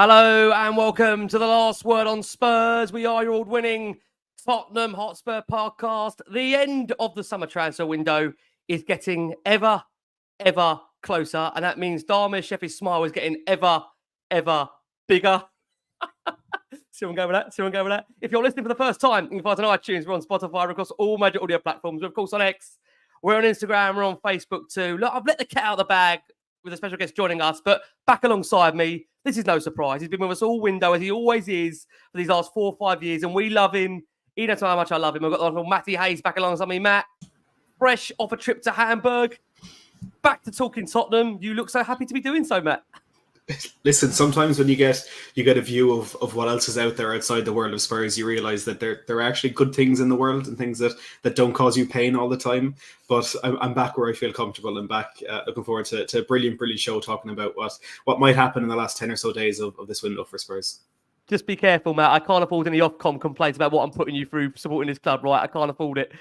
Hello and welcome to the Last Word on Spurs. We are your award-winning Tottenham Hotspur podcast. The end of the summer transfer window is getting ever closer, and that means Dharmesh Sheth's smile is getting ever bigger. See one go with that? If you're listening for the first time, you can find us on iTunes. We're on Spotify, across all major audio platforms. We're, of course, on X. We're on Instagram. We're on Facebook too. Look, I've let the cat out of the bag with a special guest joining us, but back alongside me, this is no surprise. He's been with us all window, as he always is, for these last 4 or 5 years, and we love him. He knows how much I love him. We've got the little Matty Hayes back alongside me. Matt, fresh off a trip to Hamburg, back to talking Tottenham. You look so happy to be doing so, Matt. Listen, sometimes when you get a view of what else is out there outside the world of Spurs, you realise that there are actually good things in the world and things that don't cause you pain all the time. But I'm back where I feel comfortable and back looking forward to a brilliant show talking about what might happen in the last 10 or so days of this window for Spurs. Just be careful, Matt. I can't afford any Ofcom complaints about what I'm putting you through supporting this club, right? I can't afford it.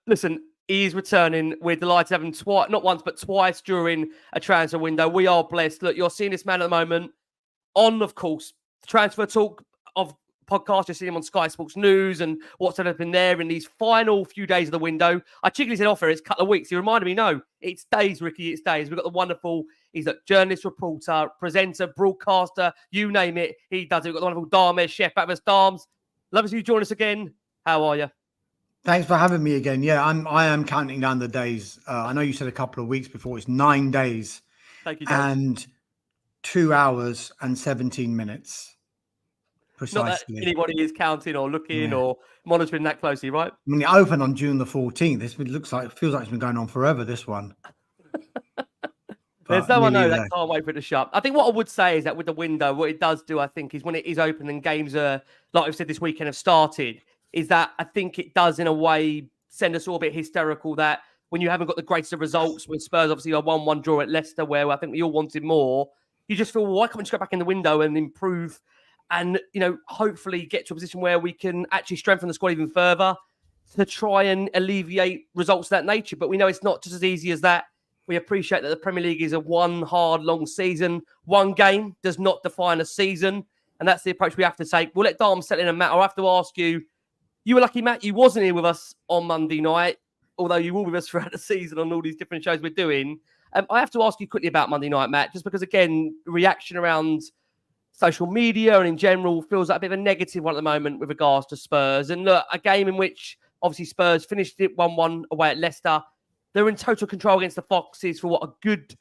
Listen, he is returning. We're delighted to have him not once, but twice during a transfer window. We are blessed. Look, you're seeing this man at the moment on, of course, Transfer Talk of podcast. You're seeing him on Sky Sports News and what's happened there in these final few days of the window. I cheekily said off here, it's a couple of weeks. He reminded me, no, it's days, Ricky, it's days. We've got the wonderful, he's a journalist, reporter, presenter, broadcaster, you name it. He does it. We've got the wonderful Dharmesh Sheth back with us. Dharms, love to see you join us again. How are you? Thanks for having me again. Yeah, I am counting down the days. I know you said a couple of weeks before. It's 9 days. Thank you, Dharms. And 2 hours and 17 minutes. Precisely. Not that anybody is counting or looking or monitoring that closely, right? I mean, it opened on June the 14th. It feels like it's been going on forever, this one. There's no one know that can't wait for it to shut. I think what I would say is that with the window, what it does do, I think, is when it is open and games are, like I've said this weekend, have started, is that I think it does in a way send us all a bit hysterical that when you haven't got the greatest of results, with Spurs obviously a 1-1 draw at Leicester, where I think we all wanted more, you just feel, well, why can't we just go back in the window and improve and, hopefully get to a position where we can actually strengthen the squad even further to try and alleviate results of that nature. But we know it's not just as easy as that. We appreciate that the Premier League is a one hard, long season. One game does not define a season. And that's the approach we have to take. We'll let Dharm settle in, and Matt, I'll have to ask you, you were lucky, Matt, you wasn't here with us on Monday night, although you will be with us throughout the season on all these different shows we're doing. I have to ask you quickly about Monday night, Matt, just because, again, reaction around social media and in general feels like a bit of a negative one at the moment with regards to Spurs. And look, a game in which, obviously, Spurs finished it 1-1 away at Leicester. They're in total control against the Foxes for what a good,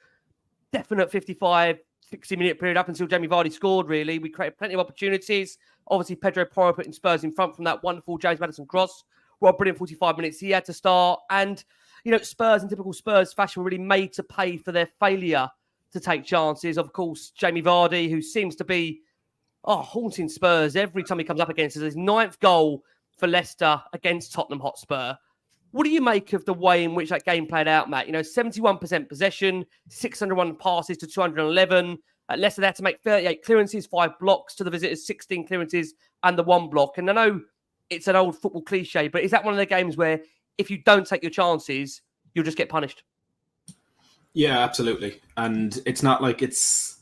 definite 55, 60-minute period up until Jamie Vardy scored, really. We created plenty of opportunities. Obviously, Pedro Porro putting Spurs in front from that wonderful James Maddison cross. What a brilliant 45 minutes he had to start. And, Spurs, in typical Spurs fashion, were really made to pay for their failure to take chances. Of course, Jamie Vardy, who seems to be haunting Spurs every time he comes up against us. His 9th goal for Leicester against Tottenham Hotspur. What do you make of the way in which that game played out, Matt? 71% possession, 601 passes to 211. At Leicester, they had to make 38 clearances, 5 blocks to the visitors, 16 clearances and the 1 block. And I know it's an old football cliche, but is that one of the games where if you don't take your chances, you'll just get punished? Yeah, absolutely. And it's not like it's,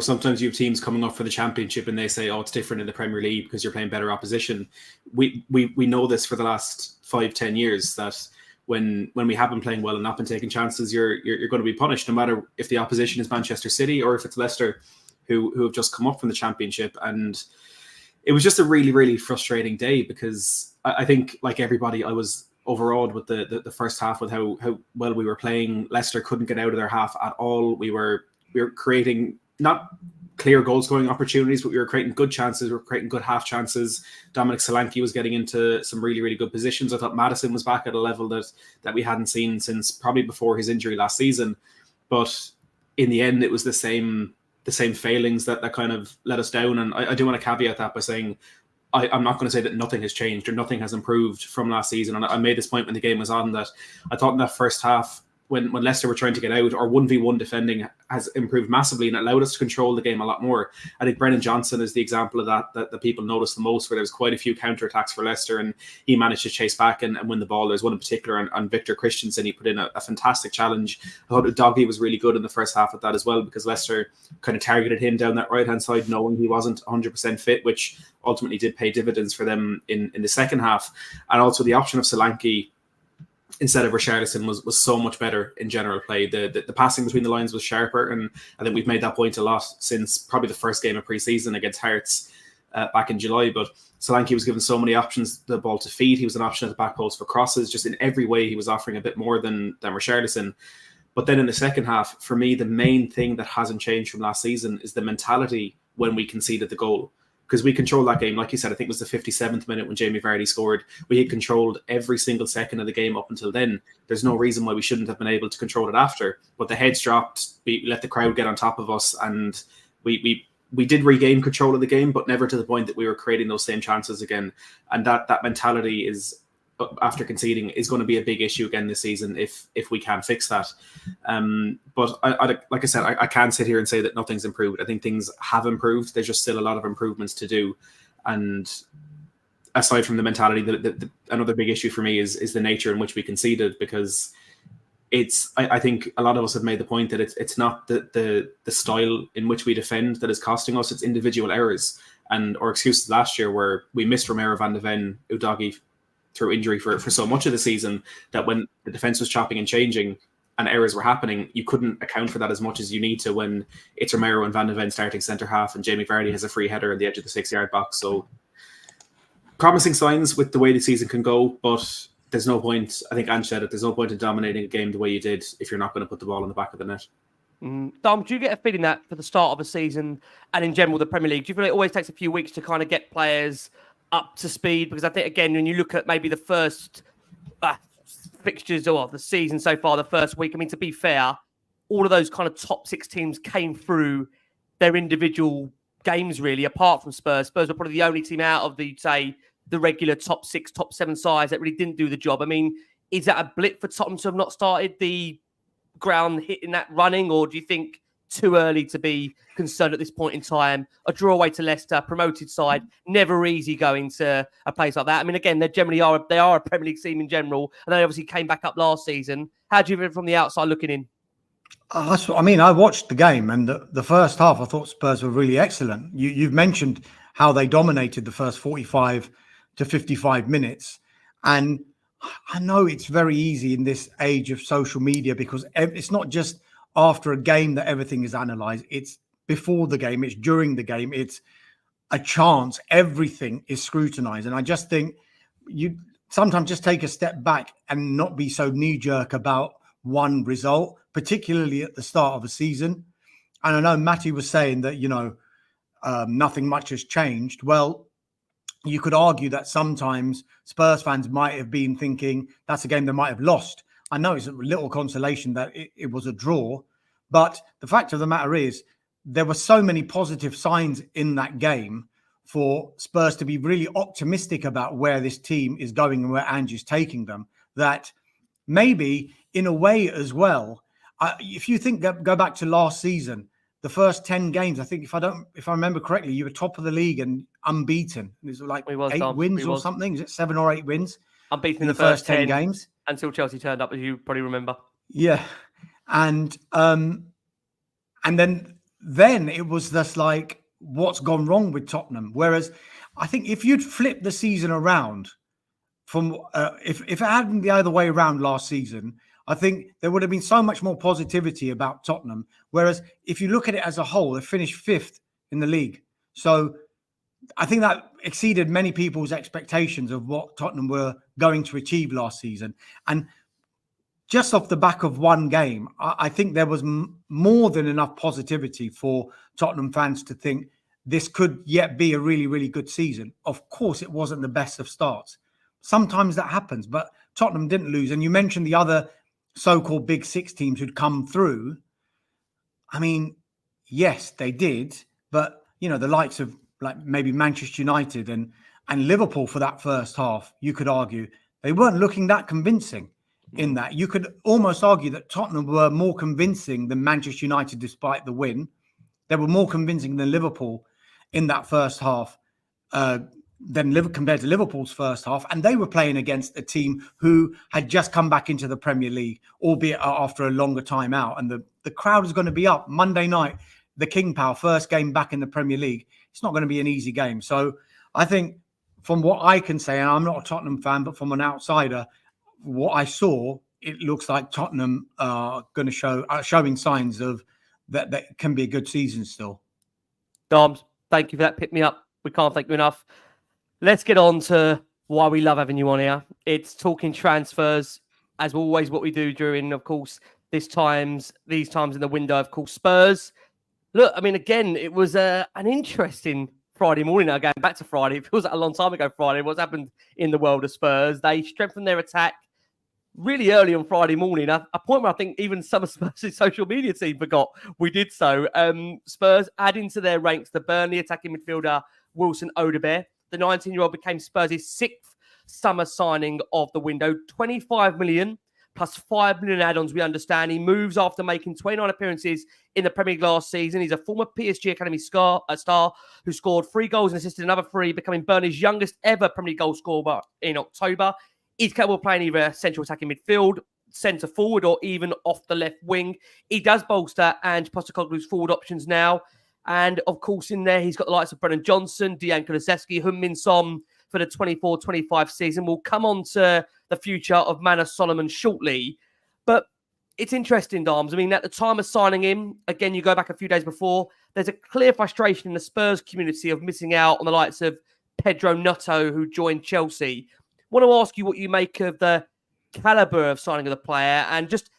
sometimes you have teams coming up for the championship and they say, it's different in the Premier League because you're playing better opposition. We know this for the last 5-10 years that when we have been playing well and not been taking chances, you're going to be punished, no matter if the opposition is Manchester City or if it's Leicester who have just come up from the championship. And it was just a really, really frustrating day because I think, like everybody, I was overawed with the first half with how well we were playing. Leicester couldn't get out of their half at all. We were creating not clear goal scoring opportunities, but we were creating good chances. We were creating good half chances. Dominic Solanke was getting into some really, really good positions. I thought Maddison was back at a level that we hadn't seen since probably before his injury last season. But in the end, it was the same failings that kind of let us down. And I do want to caveat that by saying I'm not going to say that nothing has changed or nothing has improved from last season. And I made this point when the game was on that I thought in that first half, when Leicester were trying to get out, our 1v1 defending has improved massively and allowed us to control the game a lot more. I think Brennan Johnson is the example of that people notice the most, where there was quite a few counter-attacks for Leicester and he managed to chase back and win the ball. There's one in particular on Victor Christensen. He put in a fantastic challenge. I thought Udogie was really good in the first half of that as well, because Leicester kind of targeted him down that right-hand side knowing he wasn't 100% fit, which ultimately did pay dividends for them in the second half. And also the option of Solanke instead of Richarlison was so much better in general play. The passing between the lines was sharper, and I think we've made that point a lot since probably the first game of pre-season against Hearts back in July. But Solanke was given so many options, the ball to feed. He was an option at the back post for crosses. Just in every way, he was offering a bit more than Richarlison. But then in the second half, for me, the main thing that hasn't changed from last season is the mentality when we conceded the goal. Because we controlled that game, like you said, I think it was the 57th minute when Jamie Vardy scored. We had controlled every single second of the game up until then. There's no reason why we shouldn't have been able to control it after. But the heads dropped, we let the crowd get on top of us, and we did regain control of the game, but never to the point that we were creating those same chances again. And that mentality is, after conceding, is going to be a big issue again this season if we can fix that. But like I said, I can't sit here and say that nothing's improved. I think things have improved. There's just still a lot of improvements to do. And aside from the mentality, another big issue for me is the nature in which we conceded, because I think a lot of us have made the point that it's not the style in which we defend that is costing us. It's individual errors. And our excuses last year where we missed Romero, Van de Ven, Udogie through injury for so much of the season, that when the defence was chopping and changing and errors were happening, you couldn't account for that as much as you need to when it's Romero and Van de Ven starting centre half and Jamie Vardy has a free header at the edge of the 6-yard box. So promising signs with the way the season can go, but there's no point, I think Ange said it, there's no point in dominating a game the way you did if you're not going to put the ball in the back of the net. Dom, do you get a feeling that for the start of a season and in general the Premier League, do you feel it always takes a few weeks to kind of get players up to speed? Because I think, again, when you look at maybe the first fixtures of the season so far, the first week, I mean, to be fair, all of those kind of top 6 teams came through their individual games, really, apart from Spurs. Spurs were probably the only team out of the regular top 6, top 7 sides that really didn't do the job. I mean, is that a blip for Tottenham to have not started the ground hitting that running, or do you think too early to be concerned at this point in time? A draw away to Leicester, promoted side, never easy going to a place like that. I mean, again, they are a Premier League team in general, and they obviously came back up last season. How do you feel from the outside looking in? I mean, I watched the game, and the first half, I thought Spurs were really excellent. You've mentioned how they dominated the first 45 to 55 minutes. And I know it's very easy in this age of social media, because it's not just after a game that everything is analysed. It's before the game, it's during the game, it's a chance. Everything is scrutinised. And I just think you sometimes just take a step back and not be so knee-jerk about one result, particularly at the start of a season. And I know Matty was saying that, nothing much has changed. Well, you could argue that sometimes Spurs fans might have been thinking that's a game they might have lost. I know it's a little consolation that it was a draw, but the fact of the matter is there were so many positive signs in that game for Spurs to be really optimistic about where this team is going and where Ange is taking them, that maybe in a way as well, if you think, go back to last season, the first 10 games, I think if I remember correctly, you were top of the league and unbeaten. It was like 8 wins or something. Is it 7 or 8 wins? Unbeaten in the first 10 games. Until Chelsea turned up, as you probably remember. Yeah. And then it was just like, what's gone wrong with Tottenham? Whereas I think if you'd flipped the season around from if it hadn't the other way around last season, I think there would have been so much more positivity about Tottenham. Whereas if you look at it as a whole, they finished 5th in the league. So I think that exceeded many people's expectations of what Tottenham were going to achieve last season. And just off the back of one game, I think there was more than enough positivity for Tottenham fans to think this could yet be a really, really good season. Of course, it wasn't the best of starts. Sometimes that happens, but Tottenham didn't lose. And you mentioned the other so-called Big Six teams who'd come through. I mean, yes, they did. But, the likes of like maybe Manchester United and Liverpool for that first half, you could argue, they weren't looking that convincing. in that. You could almost argue that Tottenham were more convincing than Manchester United despite the win. They were more convincing than Liverpool in that first half compared to Liverpool's first half. And they were playing against a team who had just come back into the Premier League, albeit after a longer time out. And the crowd is going to be up Monday night, the King Power, first game back in the Premier League. It's not going to be an easy game. So I think from what I can say, and I'm not a Tottenham fan, but from an outsider, what I saw, it looks like Tottenham are going to showing signs of that can be a good season still. Doms, thank you for that. Pick me up. We can't thank you enough. Let's get on to why we love having you on here. It's talking transfers, as always, what we do during, of course, these times in the window, of course, Spurs. Look, I mean, again, it was an interesting Friday morning. Now, going back to Friday, it feels like a long time ago Friday. What's happened in the world of Spurs? They strengthened their attack really early on Friday morning, a point where I think even some of Spurs' social media team forgot we did so. Spurs adding to their ranks the Burnley attacking midfielder Wilson Odobert. The 19-year-old became Spurs' sixth summer signing of the window. 25 million plus 5 million add-ons, we understand. He moves after making 29 appearances in the Premier League last season. He's a former PSG Academy star who scored 3 goals and assisted another 3, becoming Burnley's youngest ever Premier League goal scorer in October. He's capable of playing either central attacking midfield, centre forward, or even off the left wing. He does bolster Ange Postecoglou's forward options now. And, of course, in there, he's got the likes of Brennan Johnson, Dejan Kulusevski, Heung-min Son for the 24-25 season. We'll come on to the future of Manor Solomon shortly. But it's interesting, Darms. I mean, at the time of signing him, again, you go back a few days before, there's a clear frustration in the Spurs community of missing out on the likes of Pedro Neto, who joined Chelsea. I want to ask you what you make of the calibre of signing of the player and just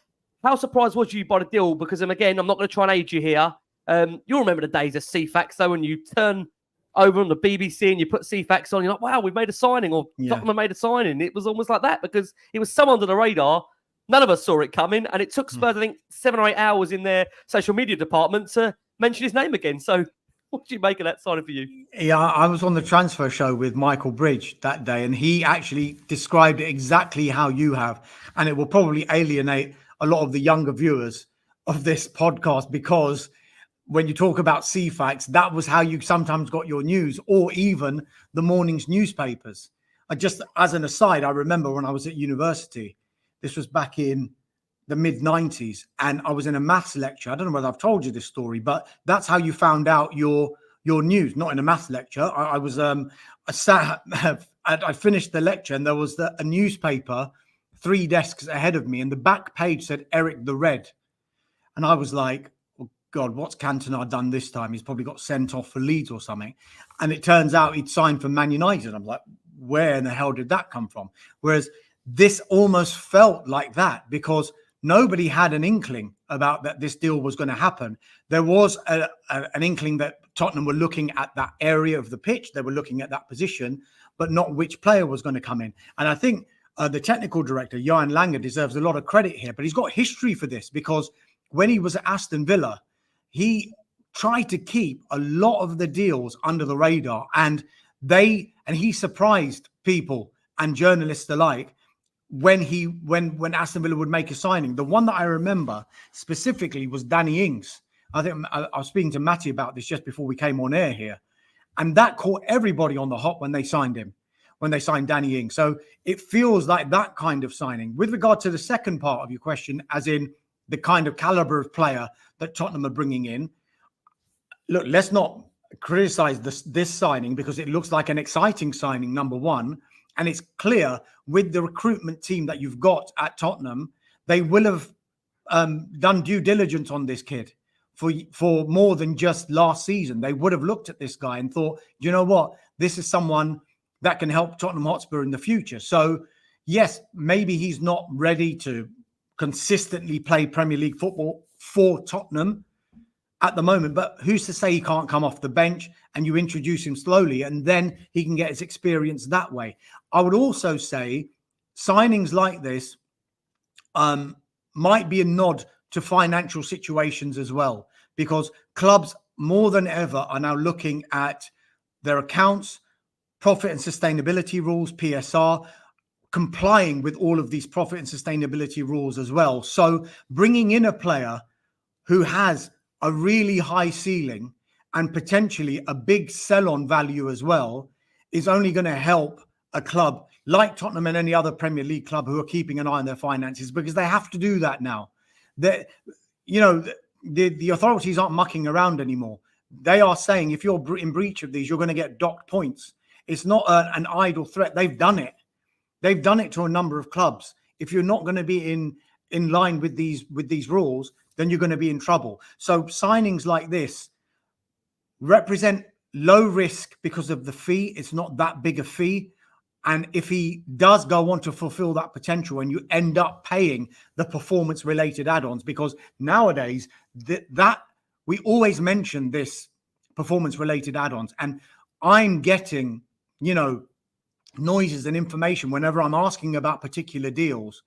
how surprised was you by the deal? Because, again, I'm not going to try and aid you here. You'll remember the days of CFAX, though, when you turn over on the BBC and you put CFAX on, you're like, wow, we've made a signing, or Tottenham made a signing. It was almost like that because it was so under the radar. None of us saw it coming, and it took Spurs, I think, 7 or 8 hours in their social media department to mention his name again. So what do you make of that signing for you? Yeah, I was on the transfer show with Michael Bridge that day, and he actually described it exactly how you have. And it will probably alienate a lot of the younger viewers of this podcast because when you talk about CFAX, that was how you sometimes got your news, or even the morning's newspapers. Just as an aside, I remember when I was at university, this was back in the mid-90s, and I was in a maths lecture. I don't know whether I've told you this story, but that's how you found out your news, not in a maths lecture. I was I finished the lecture, and there was a newspaper 3 desks ahead of me, and the back page said Eric the Red. And I was like, God, what's Cantona done this time? He's probably got sent off for Leeds or something. And it turns out he'd signed for Man United. I'm like, where in the hell did that come from? Whereas this almost felt like that because nobody had an inkling about that this deal was going to happen. There was an inkling that Tottenham were looking at that area of the pitch. They were looking at that position, but not which player was going to come in. And I think the technical director, Jan Langer, deserves a lot of credit here, but he's got history for this because when he was at Aston Villa, he tried to keep a lot of the deals under the radar, and he surprised people and journalists alike when Aston Villa would make a signing. The one that I remember specifically was Danny Ings. I think I was speaking to Matty about this just before we came on air here, and that caught everybody on the hop when they signed him, when they signed Danny Ings. So it feels like that kind of signing. With regard to the second part of your question, as in the kind of caliber of player that Tottenham are bringing in. Look, let's not criticize this signing because it looks like an exciting signing, number one. And it's clear with the recruitment team that you've got at Tottenham, they will have done due diligence on this kid for more than just last season. They would have looked at this guy and thought, you know what, this is someone that can help Tottenham Hotspur in the future. So, yes, maybe he's not ready to consistently play Premier League football for Tottenham at the moment, but who's to say he can't come off the bench and you introduce him slowly and then he can get his experience that way. I would also say signings like this might be a nod to financial situations as well, because clubs more than ever are now looking at their accounts, profit and sustainability rules, PSR, complying with all of these profit and sustainability rules as well. So bringing in a player who has a really high ceiling and potentially a big sell-on value as well is only going to help a club like Tottenham and any other Premier League club who are keeping an eye on their finances, because they have to do that now. The authorities aren't mucking around anymore. They are saying if you're in breach of these, you're going to get docked points. It's not an idle threat. They've done it. They've done it to a number of clubs. If you're not going to be in line with these rules, then you're going to be in trouble. So signings like this represent low risk because of the fee. It's not that big a fee. And if he does go on to fulfill that potential and you end up paying the performance-related add-ons, because nowadays that we always mention this performance-related add-ons, and I'm getting, noises and information whenever I'm asking about particular deals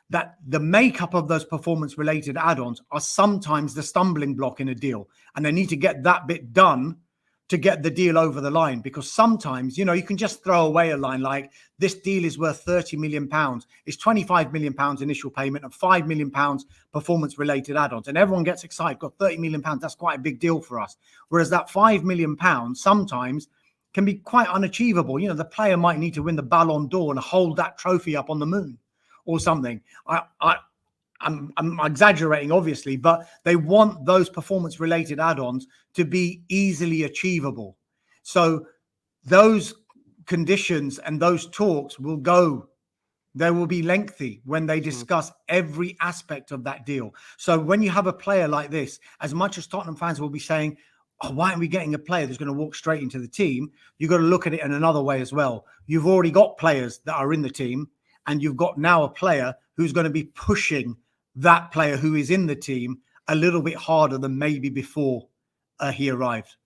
that the makeup of those performance-related add-ons are sometimes the stumbling block in a deal, and they need to get that bit done to get the deal over the line. Because sometimes, you can just throw away a line like, this deal is worth £30 million. It's £25 million initial payment and £5 million performance-related add-ons. And everyone gets excited, got £30 million. That's quite a big deal for us. Whereas that £5 million sometimes can be quite unachievable. The player might need to win the Ballon d'Or and hold that trophy up on the moon or something. I'm exaggerating, obviously, but they want those performance-related add-ons to be easily achievable. So those conditions and those talks they will be lengthy when they discuss every aspect of that deal. So when you have a player like this, as much as Tottenham fans will be saying, why aren't we getting a player that's going to walk straight into the team? You've got to look at it in another way as well. You've already got players that are in the team, and you've got now a player who's going to be pushing that player who is in the team a little bit harder than maybe before he arrived.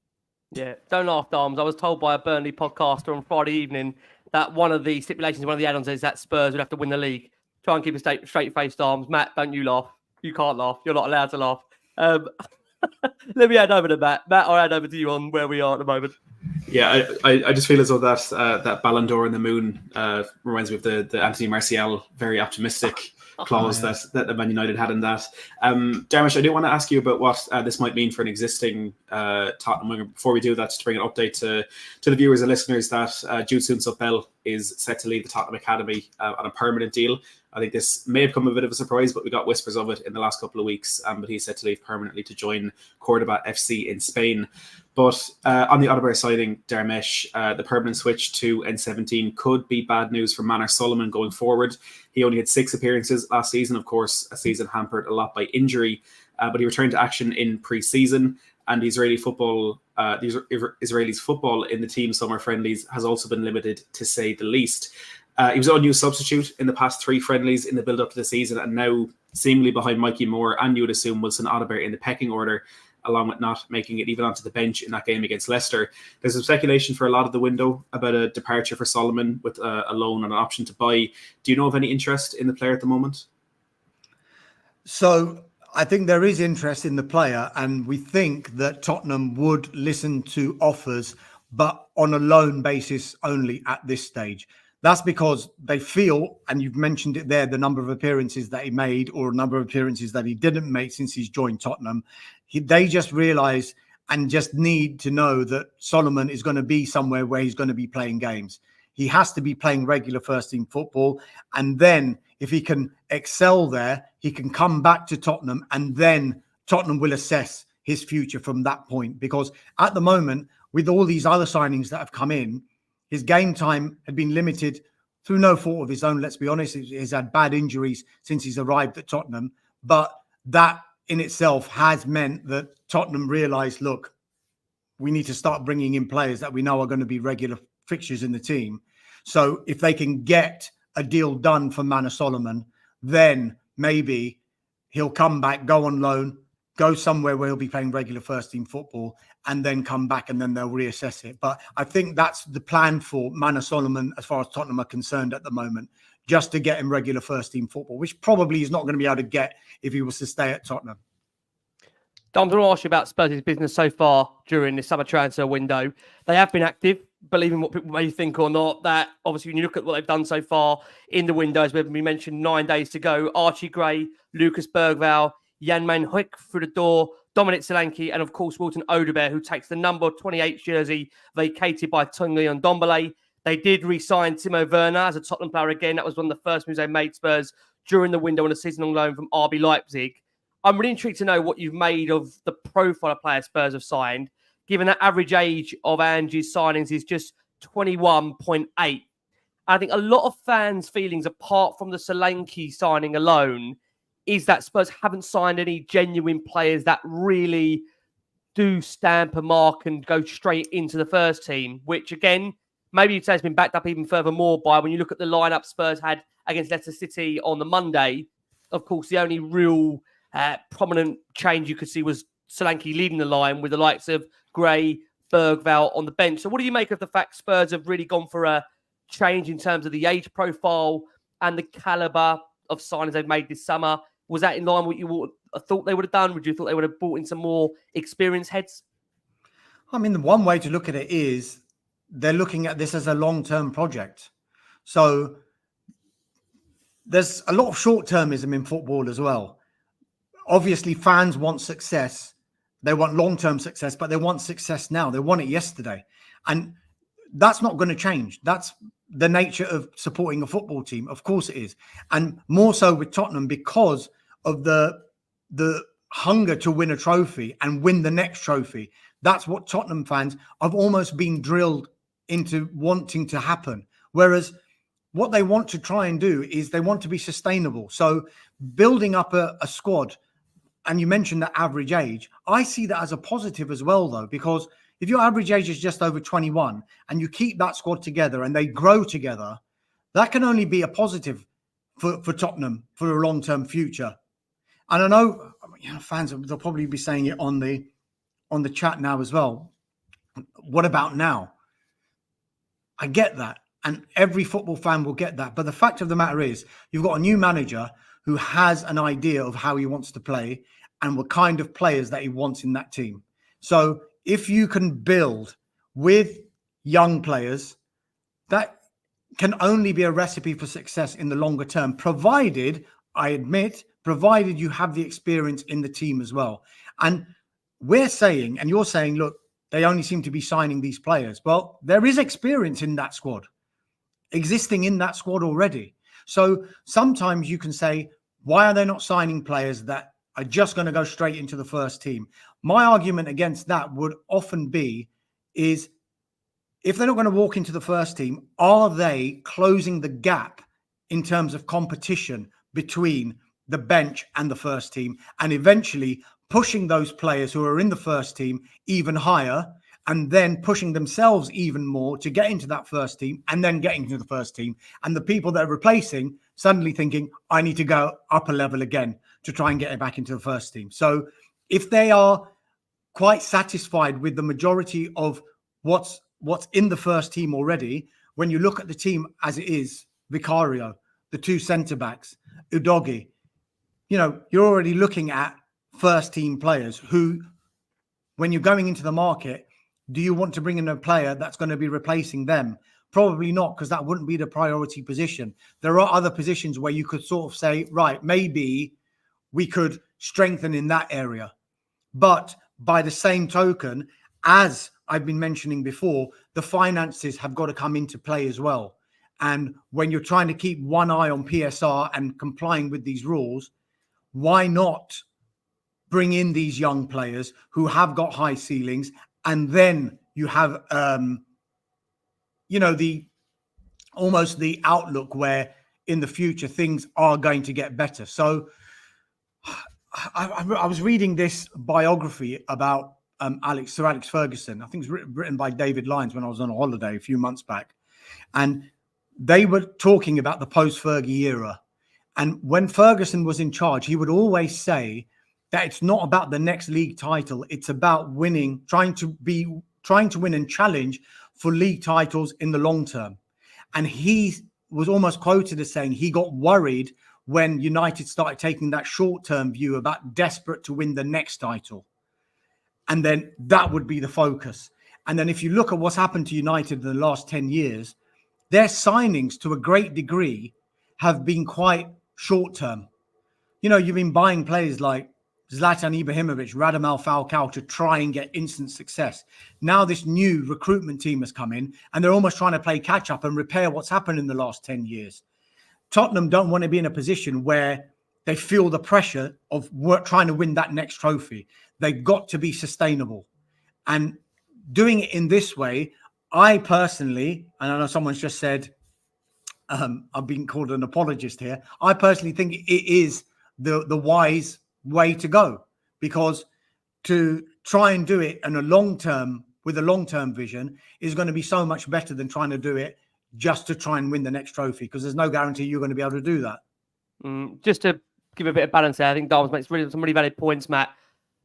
Yeah, don't laugh, Dharms. I was told by a Burnley podcaster on Friday evening that one of the stipulations, one of the add-ons is that Spurs would have to win the league. Try and keep a straight face, Dharms. Matt, don't you laugh. You can't laugh. You're not allowed to laugh. Let me hand over to Matt. Matt, I'll hand over to you on where we are at the moment. Yeah, I just feel as though that Ballon d'Or in the moon reminds me of the Anthony Martial very optimistic clause that Man United had in that. Dharmesh, I do want to ask you about what this might mean for an existing Tottenham winger. Before we do that, just to bring an update to the viewers and listeners that Jude Soon-Suk-Bell is set to leave the Tottenham Academy on a permanent deal. I think this may have come a bit of a surprise, but we got whispers of it in the last couple of weeks. But he's set to leave permanently to join Cordoba FC in Spain. But on the Odobert signing, Dharmesh, the permanent switch to N17 could be bad news for Manor Solomon going forward. He only had 6 appearances last season, of course, a season hampered a lot by injury. But he returned to action in pre-season, and Israelis football in the team summer friendlies has also been limited, to say the least. He was an unused substitute in the past 3 friendlies in the build-up to the season, and now seemingly behind Mikey Moore and, you would assume, Wilson Odobert in the pecking order, along with not making it even onto the bench in that game against Leicester. There's some speculation for a lot of the window about a departure for Solomon with a loan and an option to buy. Do you know of any interest in the player at the moment? So I think there is interest in the player, and we think that Tottenham would listen to offers, but on a loan basis only at this stage. That's because they feel, and you've mentioned it there, the number of appearances that he made or a number of appearances that he didn't make since he's joined Tottenham. They just realise and just need to know that Solomon is going to be somewhere where he's going to be playing games. He has to be playing regular first team football. And then if he can excel there, he can come back to Tottenham, and then Tottenham will assess his future from that point. Because at the moment, with all these other signings that have come in, his game time had been limited through no fault of his own. Let's be honest, he's had bad injuries since he's arrived at Tottenham. But that in itself has meant that Tottenham realised, look, we need to start bringing in players that we know are going to be regular fixtures in the team. So if they can get a deal done for Manor Solomon, then maybe he'll come back, go on loan, go somewhere where he'll be playing regular first team football, and then come back, and then they'll reassess it. But I think that's the plan for Manor Solomon as far as Tottenham are concerned at the moment, just to get him regular first team football, which probably he's not going to be able to get if he was to stay at Tottenham. Dom, I want to ask you about Spurs' business so far during the summer transfer window. They have been active. believing what people may think or not, that obviously when you look at what they've done so far in the window, as we mentioned, 9 days to go, Archie Gray, Lucas Bergvall, Jan Min-hyuk through the door, Dominic Solanke, and of course Wilton Odobert, who takes the number 28 jersey vacated by Tanguy Ndombele. They did re-sign Timo Werner as a Tottenham player again. That was one of the first moves they made, Spurs, during the window on a season-long loan from RB Leipzig. I'm really intrigued to know what you've made of the profile of players Spurs have signed, given that average age of Angie's signings is just 21.8. I think a lot of fans' feelings, apart from the Solanke signing alone, is that Spurs haven't signed any genuine players that really do stamp a mark and go straight into the first team, which again, maybe you'd say it's been backed up even further more by when you look at the lineup Spurs had against Leicester City on the Monday. Of course, the only real prominent change you could see was Solanke leading the line with the likes of Gray, Bergvall on the bench. So what do you make of the fact Spurs have really gone for a change in terms of the age profile and the calibre of signings they've made this summer? Was that in line with what you thought they would have done? Would you thought they would have brought in some more experienced heads? I mean, the one way to look at it is they're looking at this as a long-term project. So there's a lot of short-termism in football as well. Obviously, fans want success. They want long-term success, but they want success now. They want it yesterday. And that's not going to change. That's the nature of supporting a football team. Of course it is. And more so with Tottenham because of the hunger to win a trophy and win the next trophy. That's what Tottenham fans have almost been drilled into wanting to happen. Whereas what they want to try and do is they want to be sustainable. So building up a squad, and you mentioned the average age, I see that as a positive as well, though, because if your average age is just over 21 and you keep that squad together and they grow together, that can only be a positive for Tottenham for a long-term future. And I know, fans, they'll probably be saying it on the chat now as well. What about now? I get that. And every football fan will get that. But the fact of the matter is, you've got a new manager who has an idea of how he wants to play and what kind of players that he wants in that team. So if you can build with young players, that can only be a recipe for success in the longer term, provided you have the experience in the team as well. And we're saying, and you're saying, look, they only seem to be signing these players. Well, there is experience in that squad, existing in that squad already. So sometimes you can say, why are they not signing players that are just going to go straight into the first team? My argument against that would often be is if they're not going to walk into the first team, are they closing the gap in terms of competition between the bench and the first team, and eventually pushing those players who are in the first team even higher, and then pushing themselves even more to get into that first team and then getting into the first team, and the people that are replacing suddenly thinking, I need to go up a level again to try and get it back into the first team. So if they are quite satisfied with the majority of what's in the first team already, when you look at the team as it is, Vicario, the two centre-backs, Udogie, you're already looking at first team players who, when you're going into the market, do you want to bring in a player that's going to be replacing them? Probably not, because that wouldn't be the priority position. There are other positions where you could sort of say, right, maybe we could strengthen in that area. But by the same token, as I've been mentioning before, the finances have got to come into play as well. And when you're trying to keep one eye on PSR and complying with these rules, why not bring in these young players who have got high ceilings, and then you have, almost the outlook where in the future things are going to get better. So I was reading this biography about Sir Alex Ferguson. I think it's written by David Lyons when I was on a holiday a few months back. And they were talking about the post-Fergie era. And when Ferguson was in charge, he would always say that it's not about the next league title. It's about winning, trying to win and challenge for league titles in the long term. And he was almost quoted as saying he got worried when United started taking that short-term view about desperate to win the next title. And then that would be the focus. And then if you look at what's happened to United in the last 10 years, their signings to a great degree have been quite short term. You know, you've been buying players like Zlatan Ibrahimovic, Radamel Falcao to try and get instant success. Now this new recruitment team has come in and they're almost trying to play catch up and repair what's happened in the last 10 years. Tottenham don't want to be in a position where they feel the pressure of trying to win that next trophy. They've got to be sustainable. And doing it in this way, I personally, and I know someone's just said, I've been called an apologist here. I personally think it is the wise way to go, because to try and do it in a long term with a long-term vision is going to be so much better than trying to do it just to try and win the next trophy, because there's no guarantee you're going to be able to do that. Just to give a bit of balance there, I think Doms makes some really valid points, Matt.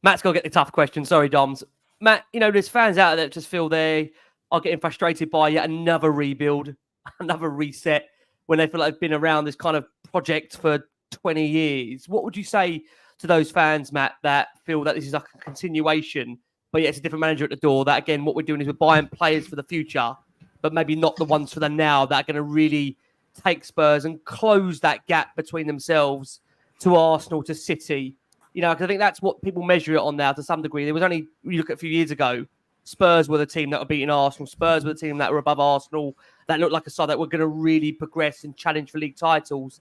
Matt's got to get the tough question. Sorry, Doms. Matt, you know, there's fans out there that just feel they are getting frustrated by yet another rebuild, another reset, when they feel like they've been around this kind of project for 20 years. What would you say to those fans, Matt, that feel that this is like a continuation, but yet it's a different manager at the door? That, again, what we're doing is we're buying players for the future, but maybe not the ones for the now that are going to really take Spurs and close that gap between themselves to Arsenal, to City. You know, because I think that's what people measure it on now to some degree. There was only, you look at a few years ago, Spurs were the team that were beating Arsenal. Spurs were the team that were above Arsenal, that looked like a side that were going to really progress and challenge for league titles.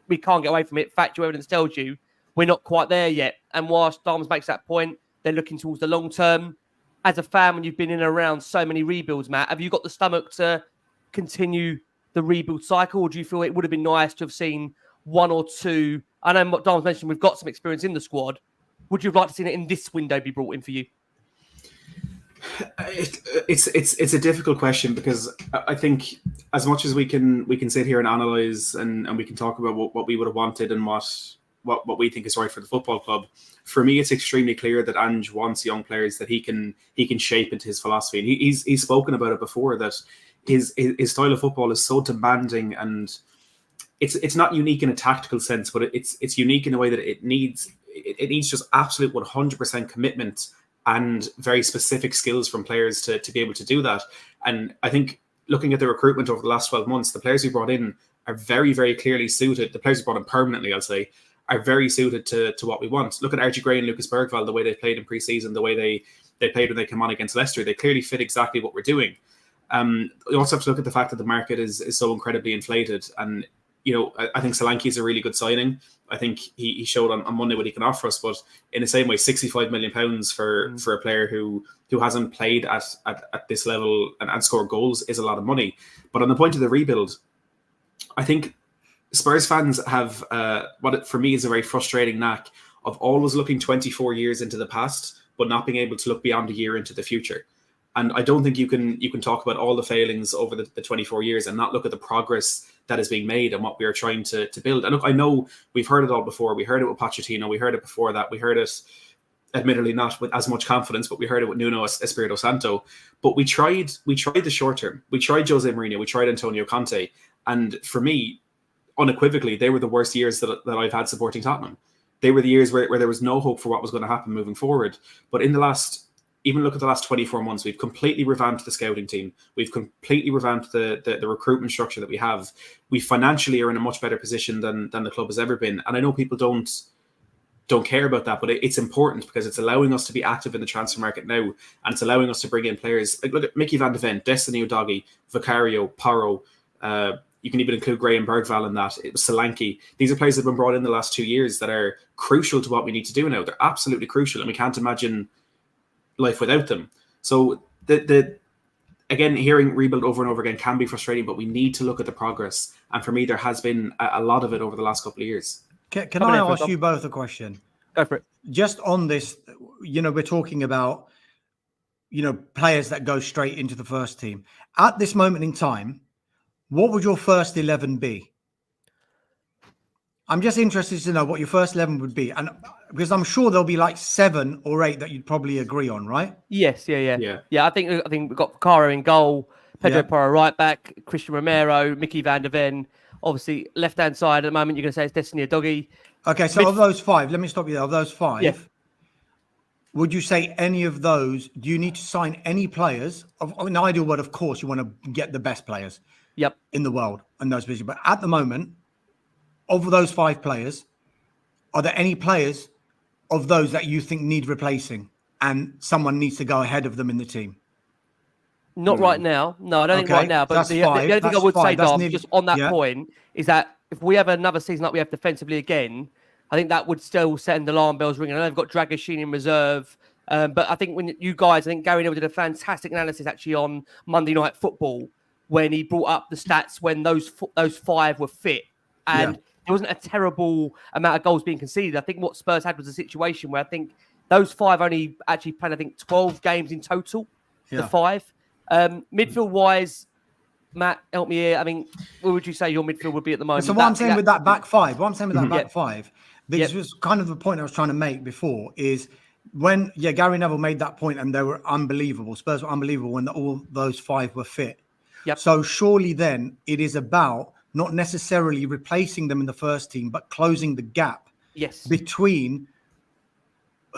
We can't get away from it. Factual evidence tells you we're not quite there yet. And whilst Dharmesh makes that point, they're looking towards the long term. As a fan, when you've been in and around so many rebuilds, Matt, have you got the stomach to continue the rebuild cycle? Or do you feel it would have been nice to have seen one or two? I know what Dharmesh mentioned, we've got some experience in the squad. Would you have liked to see it in this window be brought in for you? It's a difficult question, because I think as much as we can sit here and analyse and we can talk about what we would have wanted and what we think is right for the football club, for me it's extremely clear that Ange wants young players that he can shape into his philosophy, and he's spoken about it before, that his style of football is so demanding, and it's not unique in a tactical sense, but it's unique in a way that it needs just absolute 100% commitment and very specific skills from players to be able to do that. And I think looking at the recruitment over the last 12 months, the players we brought in are very, very clearly suited. The players we brought in permanently, I'll say, are very suited to what we want. Look at Archie Gray and Lucas Bergvall, the way they played in pre-season, the way they played when they came on against Leicester. They clearly fit exactly what we're doing. You also have to look at the fact that the market is so incredibly inflated. And, you know, I think Solanke is a really good signing. I think he showed on Monday what he can offer us, but in the same way, £65 million for a player who hasn't played at this level and scored goals is a lot of money. But on the point of the rebuild, I think Spurs fans have what for me is a very frustrating knack of always looking 24 years into the past, but not being able to look beyond a year into the future. And I don't think you can talk about all the failings over the 24 years and not look at the progress that is being made and what we are trying to build. And look, I know we've heard it all before. We heard it with Pochettino. We heard it before that. We heard it, admittedly not with as much confidence, but we heard it with Nuno Espirito Santo. But we tried the short term. We tried Jose Mourinho. We tried Antonio Conte. And for me, unequivocally, they were the worst years that I've had supporting Tottenham. They were the years where there was no hope for what was going to happen moving forward. But even look at the last 24 months, we've completely revamped the scouting team. We've completely revamped the recruitment structure that we have. We financially are in a much better position than the club has ever been. And I know people don't care about that, but it's important because it's allowing us to be active in the transfer market now. And it's allowing us to bring in players. Like, look at Mickey van de Ven, Destiny Udogie, Vicario, Porro. You can even include Graham Bergvall in that. It was Solanke. These are players that have been brought in the last 2 years that are crucial to what we need to do now. They're absolutely crucial. And we can't imagine life without them. So again, hearing rebuild over and over again can be frustrating, but we need to look at the progress. And for me, there has been a lot of it over the last couple of years. Can I ask you both a question? Go for it. Just on this, you know, we're talking about, you know, players that go straight into the first team. At this moment in time, what would your first 11 be? I'm just interested to know what your first 11 would be. And because I'm sure there'll be like 7 or 8 that you'd probably agree on, right? Yes, yeah. I think we've got Caro in goal, Pedro Porro right back, Christian Romero, Mickey van de Ven. Obviously, left-hand side at the moment, you're going to say it's Destiny Udogie. Okay, so of those 5, let me stop you there. Of those 5, would you say any of those? Do you need to sign any players? In an ideal world, of course, you want to get the best players in the world and those positions. But at the moment, of those 5 players, are there any players of those that you think need replacing and someone needs to go ahead of them in the team? Not right now. No, I don't think right now. But the only thing I would say, Dom, just on that point, is that if we have another season like we have defensively again, I think that would still send alarm bells ringing. I know they've got Dragoshin in reserve. But I think when you guys, I think Gary Neville did a fantastic analysis actually on Monday Night Football when he brought up the stats when those 5 were fit. And there wasn't a terrible amount of goals being conceded. I think what Spurs had was a situation where I think those 5 only actually played, I think, 12 games in total, the 5. Midfield-wise, Matt, help me here. I mean, what would you say your midfield would be at the moment? So what I'm saying with that back 5, back 5, this was kind of the point I was trying to make before, is when, Gary Neville made that point and they were unbelievable. Spurs were unbelievable when all those 5 were fit. So surely then it is about not necessarily replacing them in the first team, but closing the gap between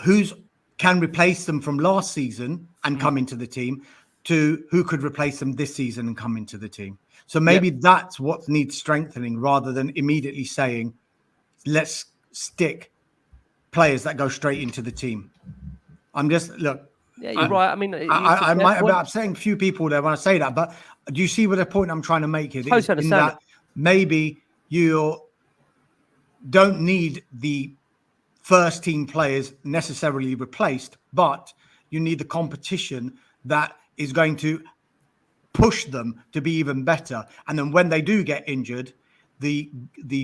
who's can replace them from last season and come into the team to who could replace them this season and come into the team. So maybe that's what needs strengthening rather than immediately saying, let's stick players that go straight into the team. I'm just, look. Yeah, you're right. I mean, I might be upsetting a few people there when I say that, but do you see what the point I'm trying to make here? In that maybe you don't need the first team players necessarily replaced, but you need the competition that is going to push them to be even better. And then when they do get injured, the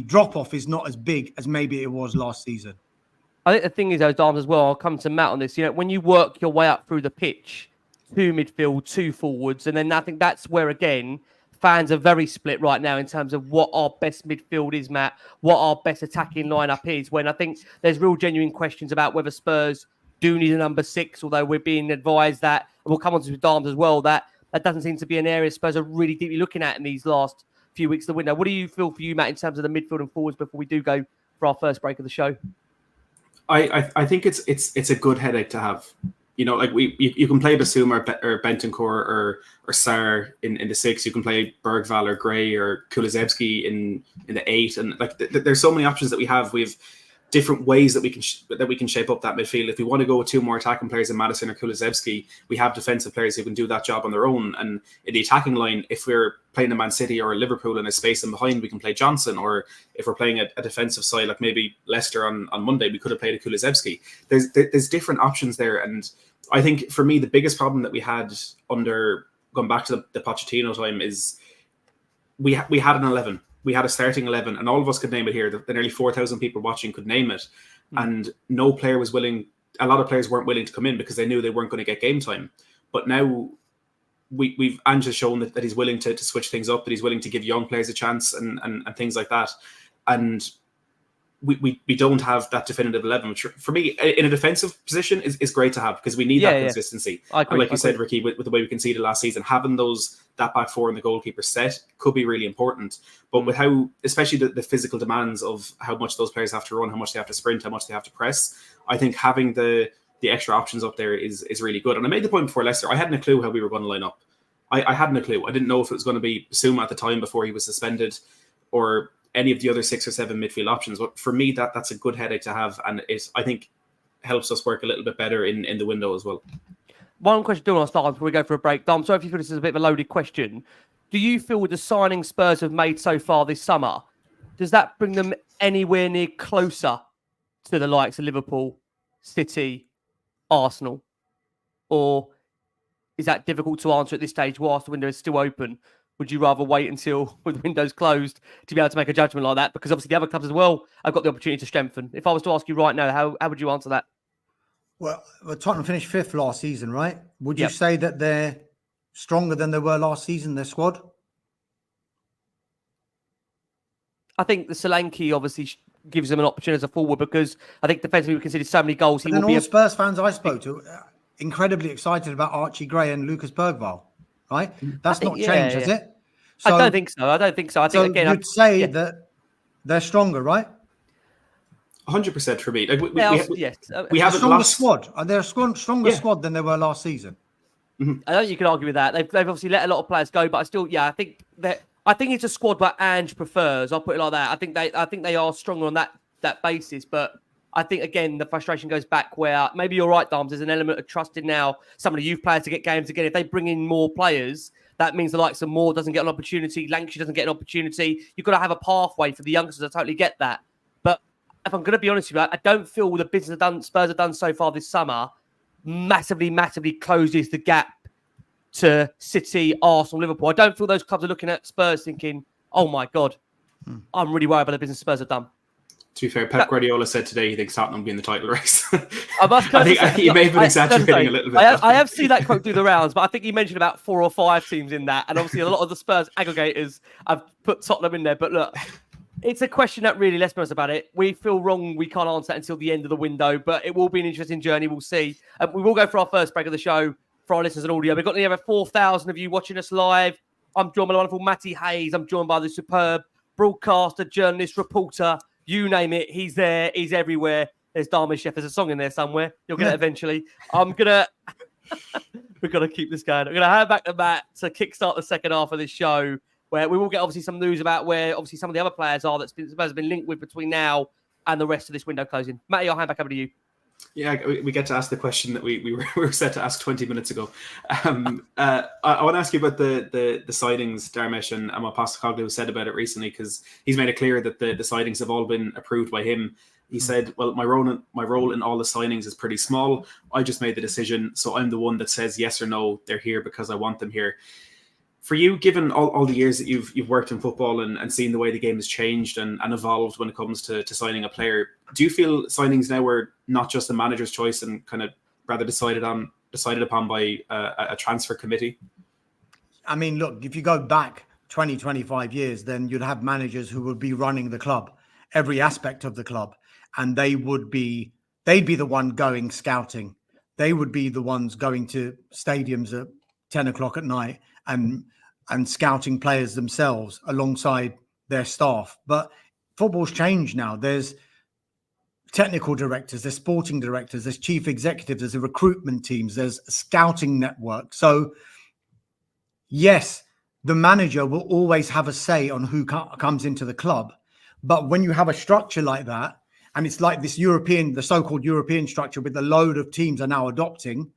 drop off is not as big as maybe it was last season. I think the thing is, those Dams, as well, I'll come to Matt on this. You know, when you work your way up through the pitch, 2 midfield, 2 forwards, and then I think that's where, again, fans are very split right now in terms of what our best midfield is, Matt, what our best attacking lineup is, when I think there's real genuine questions about whether Spurs do need a number 6, although we're being advised that, and we'll come on to Dams as well, that doesn't seem to be an area Spurs are really deeply looking at in these last few weeks of the window. What do you feel for you, Matt, in terms of the midfield and forwards before we do go for our first break of the show? I think it's a good headache to have. You know, like you can play Bissouma or Bentancur or Sarr in the 6. You can play Bergvall or Gray or Kulusevski in the 8, and like there's so many options that we have. We have different ways that we can shape up that midfield. If we want to go with 2 more attacking players in Maddison or Kulusevski, we have defensive players who can do that job on their own. And in the attacking line, if we're playing a Man City or a Liverpool and a space in behind, we can play Johnson. Or if we're playing a defensive side like maybe Leicester on Monday, we could have played a Kulusevski. There's different options there. And I think for me, the biggest problem that we had under going back to the Pochettino time is we had an 11. We had a starting 11, and all of us could name it here. The nearly 4,000 people watching could name it. And no player was willing. A lot of players weren't willing to come in because they knew they weren't going to get game time. But now we've Ange has shown that he's willing to switch things up, that he's willing to give young players a chance and things like that. And we don't have that definitive 11, which for me in a defensive position is great to have because we need that consistency. And like you said, Ricky, with the way we conceded last season, having that back 4 and the goalkeeper set could be really important. But with how, especially the physical demands of how much those players have to run, how much they have to sprint, how much they have to press, I think having the extra options up there is really good. And I made the point before Leicester, I hadn't a clue how we were going to line up. I hadn't a clue. I didn't know if it was going to be Bissouma at the time before he was suspended or any of the other 6 or 7 midfield options. But for me, that's a good headache to have, and it, I think, helps us work a little bit better in the window as well. One question to start before we go for a break. Dom, sorry if you feel this is a bit of a loaded question. Do you feel with the signing Spurs have made so far this summer, does that bring them anywhere near closer to the likes of Liverpool, City, Arsenal? Or is that difficult to answer at this stage whilst the window is still open? Would you rather wait until the window's closed to be able to make a judgment like that? Because obviously the other clubs as well have got the opportunity to strengthen. If I was to ask you right now, how would you answer that? Well, Tottenham finished 5th last season, right? Would you say that they're stronger than they were last season, their squad? I think the Solanke obviously gives them an opportunity as a forward because I think defensively we conceded so many goals. He will be Spurs fans I spoke to incredibly excited about Archie Gray and Lucas Bergvall, right? That's not changed, has it? So, I don't think so. I think, again, you'd say that they're stronger, right? 100% for me. Like yes, we a have stronger lost squad. They're a stronger squad than they were last season. I don't think you can argue with that. They've obviously let a lot of players go, but I still, I think it's a squad that Ange prefers. I'll put it like that. I think they are stronger on that basis. But I think again the frustration goes back where maybe you're right, Dams. There's an element of trusting now some of the youth players to get games again. If they bring in more players, that means the likes of Moore doesn't get an opportunity, Lancashire doesn't get an opportunity. You've got to have a pathway for the youngsters. I totally get that. But if I'm going to be honest with you, I don't feel the business Spurs have done so far this summer massively closes the gap to City, Arsenal, Liverpool. I don't feel those clubs are looking at Spurs thinking, oh my God, I'm really worried about the business Spurs have done. To be fair, Pep Guardiola said today he thinks Tottenham will be in the title race. I think he may have been exaggerating a little bit. I have seen that quote do the rounds, but I think he mentioned about 4 or 5 teams in that. And obviously a lot of the Spurs aggregators have put Tottenham in there. But look, it's a question that really, let's be honest about it, we feel wrong we can't answer that until the end of the window, but it will be an interesting journey. We'll see. We will go for our first break of the show for our listeners and audio. We've got nearly over 4,000 of you watching us live. I'm joined by the wonderful Matty Hayes. I'm joined by the superb broadcaster, journalist, reporter, you name it. He's there. He's everywhere. There's Dharmesh Sheth. There's a song in there somewhere. You'll get it eventually. We've got to keep this going. I'm going to hand back to Matt to kickstart the second half of this show, where we will get obviously some news about where obviously some of the other players are that Spurs have been linked with between now and the rest of this window closing. Matty, I'll hand back over to you. Yeah, we get to ask the question that we were set to ask 20 minutes ago. I want to ask you about the signings, Dharmesh, and what Postecoglou said about it recently, because he's made it clear that the signings have all been approved by him. He said, well, my role in all the signings is pretty small. I just made the decision, so I'm the one that says yes or no, they're here because I want them here. For you, given all the years that you've worked in football and seen the way the game has changed and evolved when it comes to signing a player, do you feel signings now are not just the manager's choice and kind of rather decided upon by a transfer committee? I mean, look, if you go back 20, 25 years, then you'd have managers who would be running the club, every aspect of the club, and they'd be the one going scouting. They would be the ones going to stadiums at 10 o'clock at night and scouting players themselves alongside their staff. But football's changed now. There's technical directors, there's sporting directors, there's chief executives, there's a recruitment teams, there's a scouting network. So yes, the manager will always have a say on who comes into the club. But when you have a structure like that, and it's like this the so-called European structure with a load of teams are now adopting,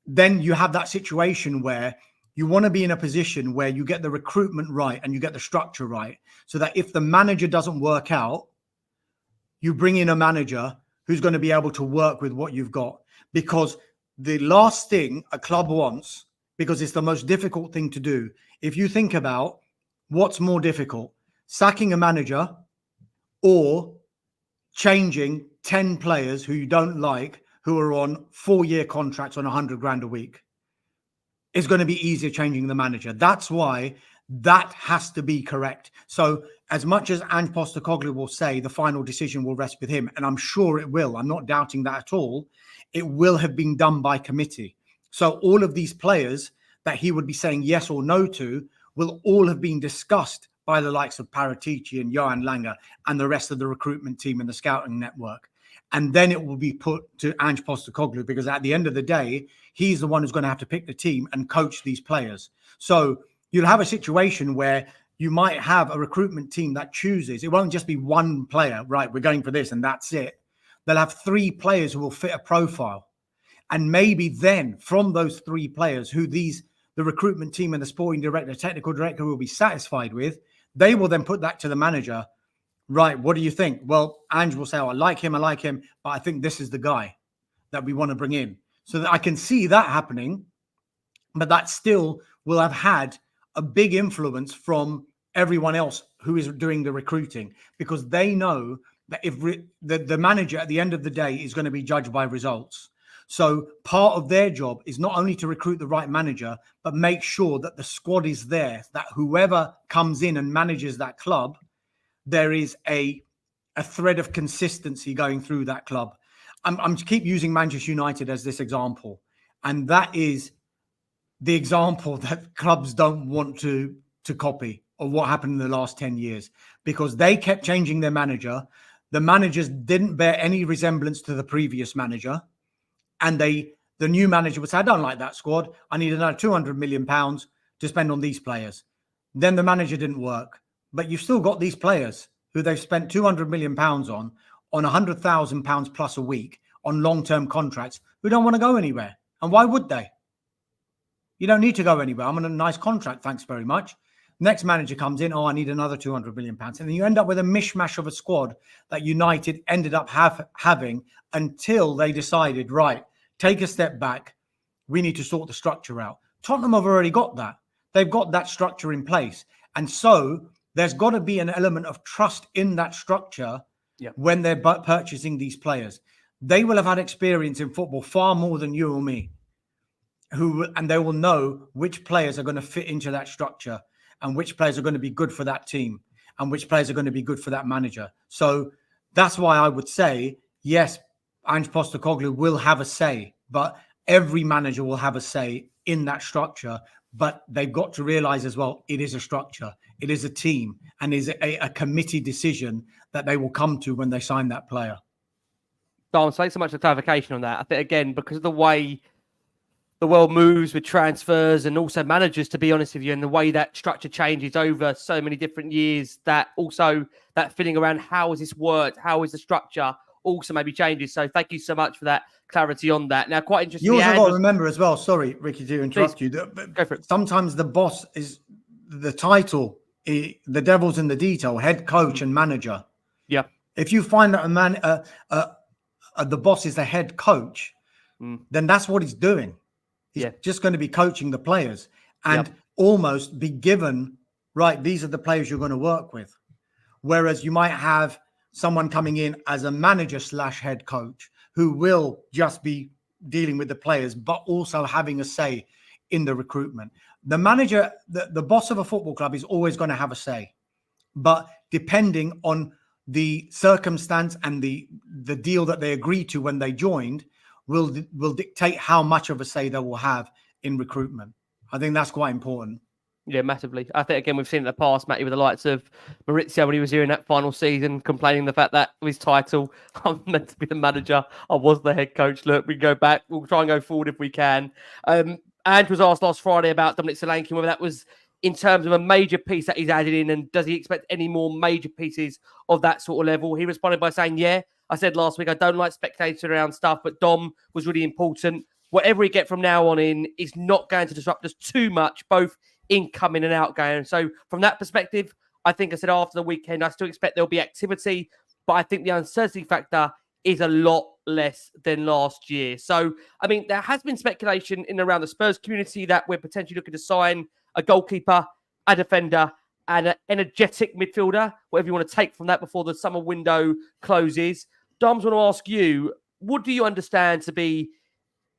then you have that situation where you want to be in a position where you get the recruitment right and you get the structure right, so that if the manager doesn't work out, you bring in a manager who's going to be able to work with what you've got. Because the last thing a club wants, because it's the most difficult thing to do, if you think about what's more difficult, sacking a manager or changing 10 players who you don't like, who are on 4-year contracts on 100 grand a week, is going to be easier changing the manager. That's why that has to be correct. So as much as Ange Postecoglou will say the final decision will rest with him, and I'm sure it will, I'm not doubting that at all, it will have been done by committee. So all of these players that he would be saying yes or no to will all have been discussed by the likes of Paratici and Johan Lange and the rest of the recruitment team and the scouting network. And then it will be put to Ange Postecoglou, because at the end of the day, he's the one who's going to have to pick the team and coach these players. So you'll have a situation where you might have a recruitment team that chooses. It won't just be one player, right? We're going for this and that's it. They'll have 3 players who will fit a profile. And maybe then from those 3 players who the recruitment team and the sporting director, technical director will be satisfied with, they will then put that to the manager. Right, what do you think? Well, Ange will say, I like him, but I think this is the guy that we want to bring in. So that I can see that happening, but that still will have had a big influence from everyone else who is doing the recruiting, because they know that if the manager at the end of the day is going to be judged by results. So part of their job is not only to recruit the right manager, but make sure that the squad is there, that whoever comes in and manages that club, there is a thread of consistency going through that club. I'm to keep using Manchester United as this example. And that is the example that clubs don't want to copy of what happened in the last 10 years, because they kept changing their manager. The managers didn't bear any resemblance to the previous manager. And the new manager would say, I don't like that squad. I need another £200 million to spend on these players. Then the manager didn't work. But you've still got these players who they've spent £200 million on £100,000 plus a week on long-term contracts who don't want to go anywhere. And why would they? You don't need to go anywhere. I'm on a nice contract. Thanks very much. Next manager comes in. Oh, I need another £200 million. And then you end up with a mishmash of a squad that United ended up having until they decided, right, take a step back. We need to sort the structure out. Tottenham have already got that. They've got that structure in place. And so there's got to be an element of trust in that structure when they're purchasing these players. They will have had experience in football far more than you or me, and they will know which players are going to fit into that structure and which players are going to be good for that team and which players are going to be good for that manager. So that's why I would say, yes, Ange Postecoglou will have a say, but every manager will have a say in that structure. But they've got to realize as well, it is a structure, it is a team, and is a committee decision that they will come to when they sign that player. Dom, thanks so much for clarification on that. I think, again, because of the way the world moves with transfers and also managers, to be honest with you, and the way that structure changes over so many different years, that also that feeling around how has this worked, how is the structure also maybe changes. So thank you so much for that clarity on that. Now, quite interesting. You also got to remember as well, sorry, Ricky, to interrupt you, Go for it. Sometimes the boss is the title, the devil's in the detail, head coach and manager. Yeah. If you find that the boss is the head coach, then that's what he's doing. He's just going to be coaching the players and almost be given, right, these are the players you're going to work with. Whereas you might have someone coming in as a manager / head coach who will just be dealing with the players, but also having a say in the recruitment. The manager, the boss of a football club is always going to have a say, but depending on the circumstance and the deal that they agreed to when they joined will dictate how much of a say they will have in recruitment. I think that's quite important. Yeah, massively. I think, again, we've seen in the past, Matty, with the likes of Maurizio when he was here in that final season, complaining the fact that with his title, I'm meant to be the manager, I was the head coach. Look, we go back, we'll try and go forward if we can. Ange was asked last Friday about Dominic Solanke, whether that was in terms of a major piece that he's added in, and does he expect any more major pieces of that sort of level? He responded by saying, yeah, I said last week, I don't like spectating around stuff, but Dom was really important. Whatever we get from now on in is not going to disrupt us too much, both incoming and outgoing. So from that perspective, I think I said after the weekend, I still expect there'll be activity, but I think the uncertainty factor is a lot less than last year. So, I mean, there has been speculation in and around the Spurs community that we're potentially looking to sign a goalkeeper, a defender, and an energetic midfielder, whatever you want to take from that before the summer window closes. Doms, want to ask you, what do you understand to be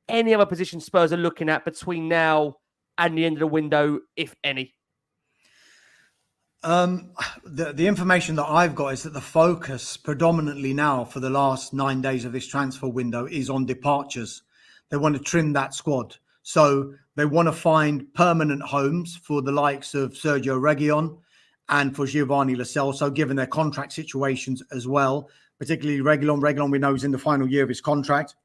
any other position Spurs are looking at between now and the end of the window, if any? The information that I've got is that the focus predominantly now for the last 9 days of this transfer window is on departures. They want to trim that squad. So they want to find permanent homes for the likes of Sergio Reguilon and for Giovanni Lo Celso, given their contract situations as well, particularly Reguilon. Reguilon, we know, is in the final year of his contract.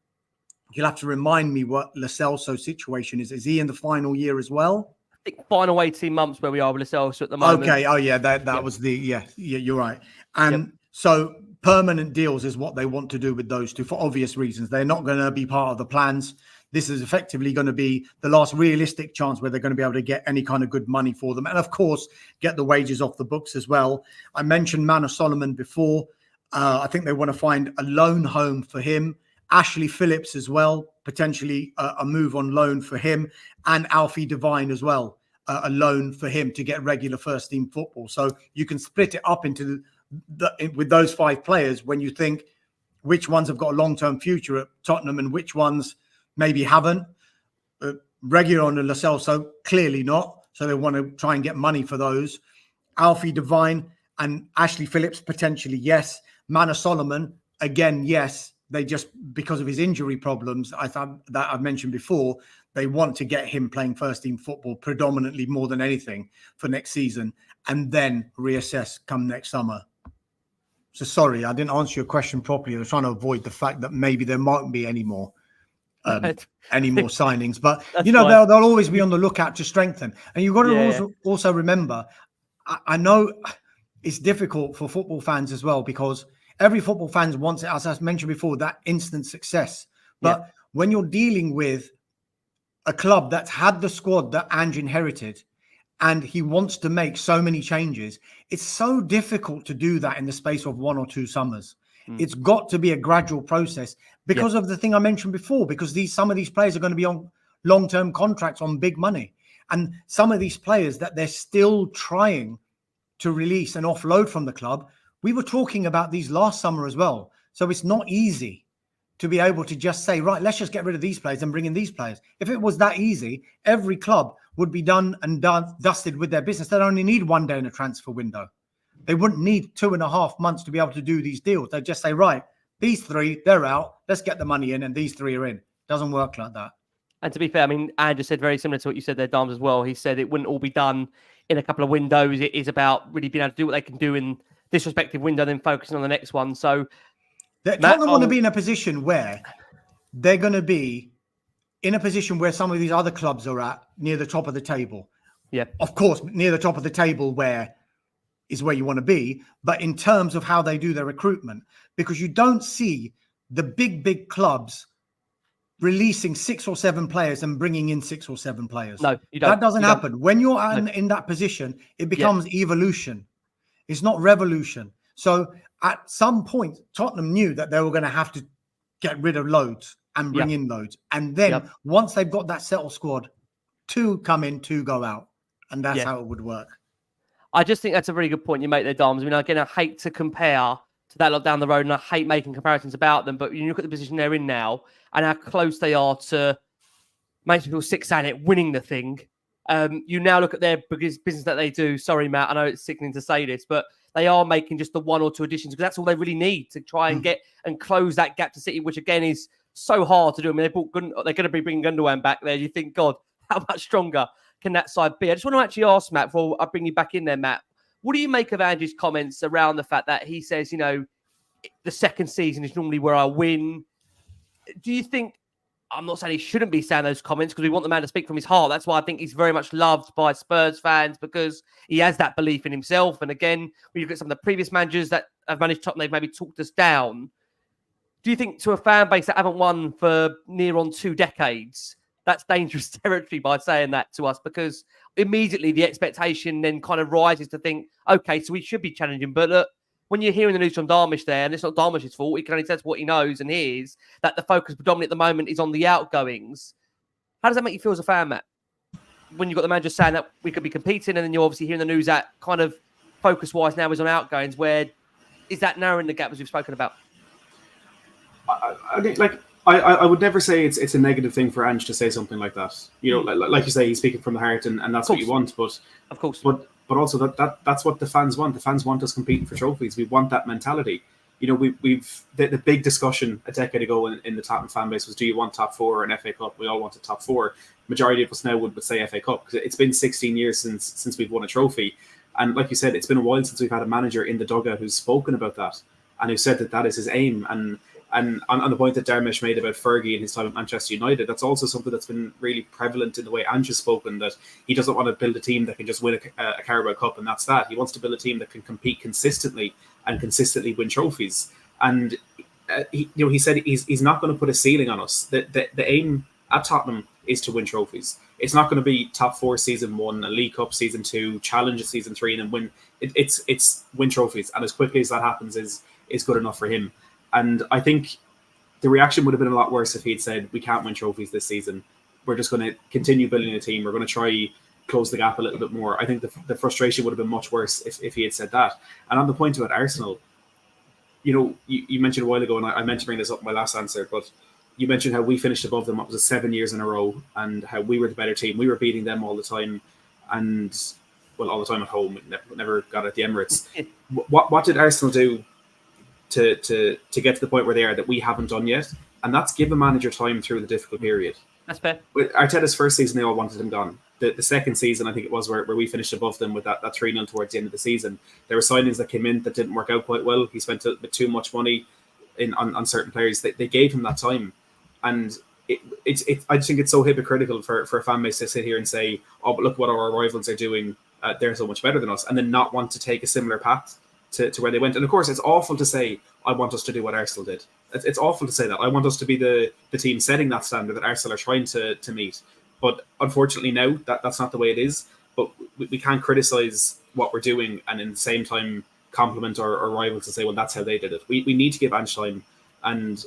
You'll have to remind me what Lo Celso's situation is. Is he in the final year as well? I think final 18 months where we are with Lo Celso at the moment. Okay. Oh, yeah. That was the, you're right. And so permanent deals is what they want to do with those two for obvious reasons. They're not going to be part of the plans. This is effectively going to be the last realistic chance where they're going to be able to get any kind of good money for them. And of course, get the wages off the books as well. I mentioned Manor Solomon before. I think they want to find a loan home for him. Ashley Phillips as well, potentially a move on loan for him, and Alfie Devine as well, a loan for him to get regular first team football. So you can split it up into with those 5 players when you think which ones have got a long-term future at Tottenham and which ones maybe haven't. Reguilon and Lo Celso, clearly not. So they want to try and get money for those. Alfie Devine and Ashley Phillips, potentially, yes. Manor Solomon, again, yes. They just, because of his injury problems, I thought that I've mentioned before, they want to get him playing first team football predominantly more than anything for next season and then reassess come next summer. So sorry, I didn't answer your question properly. I was trying to avoid the fact that maybe there mightn't be any more signings, but That's you know, fine. they'll always be on the lookout to strengthen. And you've got to also remember, I know it's difficult for football fans as well, because every football fan wants it, as I mentioned before, that instant success. But when you're dealing with a club that's had the squad that Ange inherited, and he wants to make so many changes, it's so difficult to do that in the space of 1 or 2 summers. It's got to be a gradual process because of the thing I mentioned before, because some of these players are going to be on long-term contracts on big money. And some of these players that they're still trying to release and offload from the club, we were talking about these last summer as well. So it's not easy to be able to just say, right, let's just get rid of these players and bring in these players. If it was that easy, every club would be dusted with their business. They'd only need 1 day in a transfer window. They wouldn't need 2.5 months to be able to do these deals. They'd just say, right, these 3, they're out. Let's get the money in, and these 3 are in. Doesn't work like that. And to be fair, I mean, Andrew said very similar to what you said there, Dams, as well. He said it wouldn't all be done in a couple of windows. It is about really being able to do what they can do in this respective window, then focusing on the next one. So Tottenham want to be in a position where they're going to be in a position where some of these other clubs are at, near the top of the table. Yeah. Of course, near the top of the table where you want to be, but in terms of how they do their recruitment, because you don't see the big clubs releasing 6 or 7 players and bringing in 6 or 7 players. No, you don't. That doesn't happen. When you're in that position, it becomes evolution. It's not revolution. So at some point, Tottenham knew that they were going to have to get rid of loads and bring in loads. And then once they've got that settled squad, 2 come in, 2 go out. And that's how it would work. I just think that's a really good point you make there, Dams. I mean, again, I hate to compare to that lot down the road, and I hate making comparisons about them, but you look at the position they're in now and how close they are to, makes me feel sick saying it, winning the thing. You now look at their business that they do. Sorry, Matt, I know it's sickening to say this, but they are making just the 1 or 2 additions because that's all they really need to try and get and close that gap to City, which again is so hard to do. I mean, they're going to be bringing Gundogan back there. You think, God, how much stronger can that side be? I just want to actually ask Matt, before I bring you back in there, Matt, what do you make of Andrew's comments around the fact that he says, you know, the second season is normally where I win? Do you think, I'm not saying he shouldn't be saying those comments because we want the man to speak from his heart. That's why I think he's very much loved by Spurs fans, because he has that belief in himself. And again, when you look at some of the previous managers that have managed Tottenham, they've maybe talked us down. Do you think to a fan base that haven't won for near on 2 decades, that's dangerous territory by saying that to us? Because immediately the expectation then kind of rises to think, okay, so we should be challenging. But look, when you're hearing the news from Dharmesh there, and it's not Dharmesh's fault, he can only tell us what he knows and hears, that the focus predominantly at the moment is on the outgoings. How does that make you feel as a fan, Matt? When you've got the manager saying that we could be competing, and then you're obviously hearing the news that kind of focus-wise now is on outgoings, where is that narrowing the gap as we've spoken about? I would never say it's a negative thing for Ange to say something like that. You know, like you say, he's speaking from the heart, and that's what you want. But of course, but also that's what the fans want. The fans want us competing for trophies. We want that mentality. You know, we've the big discussion a decade ago in the Tottenham fan base was, do you want top 4 or an FA Cup? We all wanted top 4. Majority of us now would say FA Cup, because it's been 16 years since we've won a trophy. And like you said, it's been a while since we've had a manager in the dugout who's spoken about that and who said that is his aim. And on the point that Dharmesh made about Fergie and his time at Manchester United, that's also something that's been really prevalent in the way Ange has spoken, that he doesn't want to build a team that can just win a Carabao Cup and that's that. He wants to build a team that can compete consistently and consistently win trophies. And he said he's not going to put a ceiling on us. The aim at Tottenham is to win trophies. It's not going to be top 4 season 1, a League Cup season 2, challenge season 3, and then win. It's win trophies, and as quickly as that happens is good enough for him. And I think the reaction would have been a lot worse if he'd said, we can't win trophies this season. We're just going to continue building a team. We're going to try close the gap a little bit more. I think the frustration would have been much worse if he had said that. And on the point about Arsenal, you know, you mentioned a while ago, and I meant to bring this up in my last answer, but you mentioned how we finished above them. What was it, 7 years in a row, and how we were the better team. We were beating them all the time, and well, all the time at home. Never got at the Emirates. What did Arsenal do to get to the point where they are that we haven't done yet? And that's give a manager time through the difficult period. That's fair. With Arteta's first season, they all wanted him gone. the second season, I think it was, where we finished above them with that 3-0 towards the end of the season. There were signings that came in that didn't work out quite well. He spent a bit too much money on certain players. They gave him that time, and I just think it's so hypocritical for a fan base to sit here and say, oh, but look what our rivals are doing. They're so much better than us, and then not want to take a similar path to where they went. And of course, it's awful to say, I want us to do what Arsenal did. It's awful to say that. I want us to be the team setting that standard that Arsenal are trying to meet. But unfortunately now, that's not the way it is. But we can't criticise what we're doing and in the same time compliment our rivals and say, well, that's how they did it. We need to give Ange time. And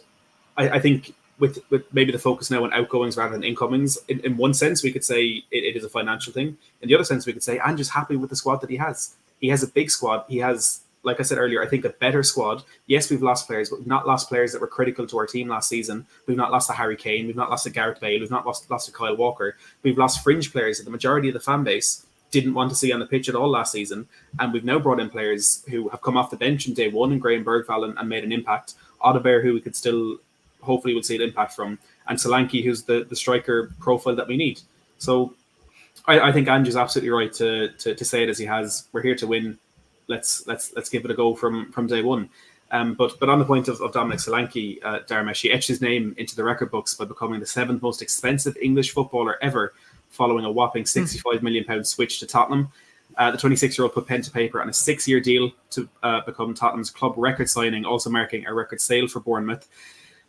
I think with maybe the focus now on outgoings rather than incomings, in one sense, we could say it is a financial thing. In the other sense, we could say Ange is happy with the squad that he has. He has a big squad. He has, like I said earlier, I think a better squad. Yes, we've lost players, but we've not lost players that were critical to our team last season. We've not lost a Harry Kane. We've not lost a Gareth Bale. We've not lost a Kyle Walker. We've lost fringe players that the majority of the fan base didn't want to see on the pitch at all last season. And we've now brought in players who have come off the bench in day one, in Graham Bergvall, and made an impact. Odobert, who we could still hopefully will see an impact from, and Solanke, who's the striker profile that we need. So I think Andrew's absolutely right to say it as he has. We're here to win. Let's give it a go from day one. But on the point of Dominic Solanke, Dharmesh, he etched his name into the record books by becoming the 7th most expensive English footballer ever, following a whopping £65 million switch to Tottenham. The 26-year-old put pen to paper on a 6-year deal to become Tottenham's club record signing, also marking a record sale for Bournemouth.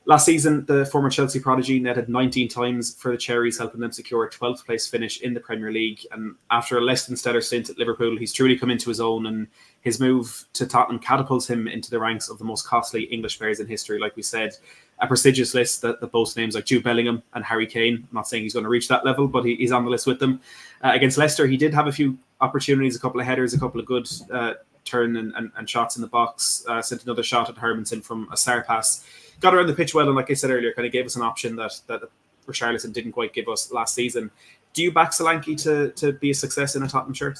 Last season, the former Chelsea prodigy netted 19 times for the Cherries, helping them secure a 12th place finish in the Premier League. And after a less than stellar stint at Liverpool, he's truly come into his own, and his move to Tottenham catapults him into the ranks of the most costly English players in history. Like we said, a prestigious list that boasts names like Jude Bellingham and Harry Kane. I'm not saying he's going to reach that level, but he's on the list with them. Against Leicester, he did have a few opportunities, a couple of headers, a couple of good turn and shots in the box. Sent another shot at Hermanson from a star pass. Got around the pitch well, and like I said earlier, kind of gave us an option that Richarlison didn't quite give us last season. Do you back Solanke to be a success in a Tottenham shirt?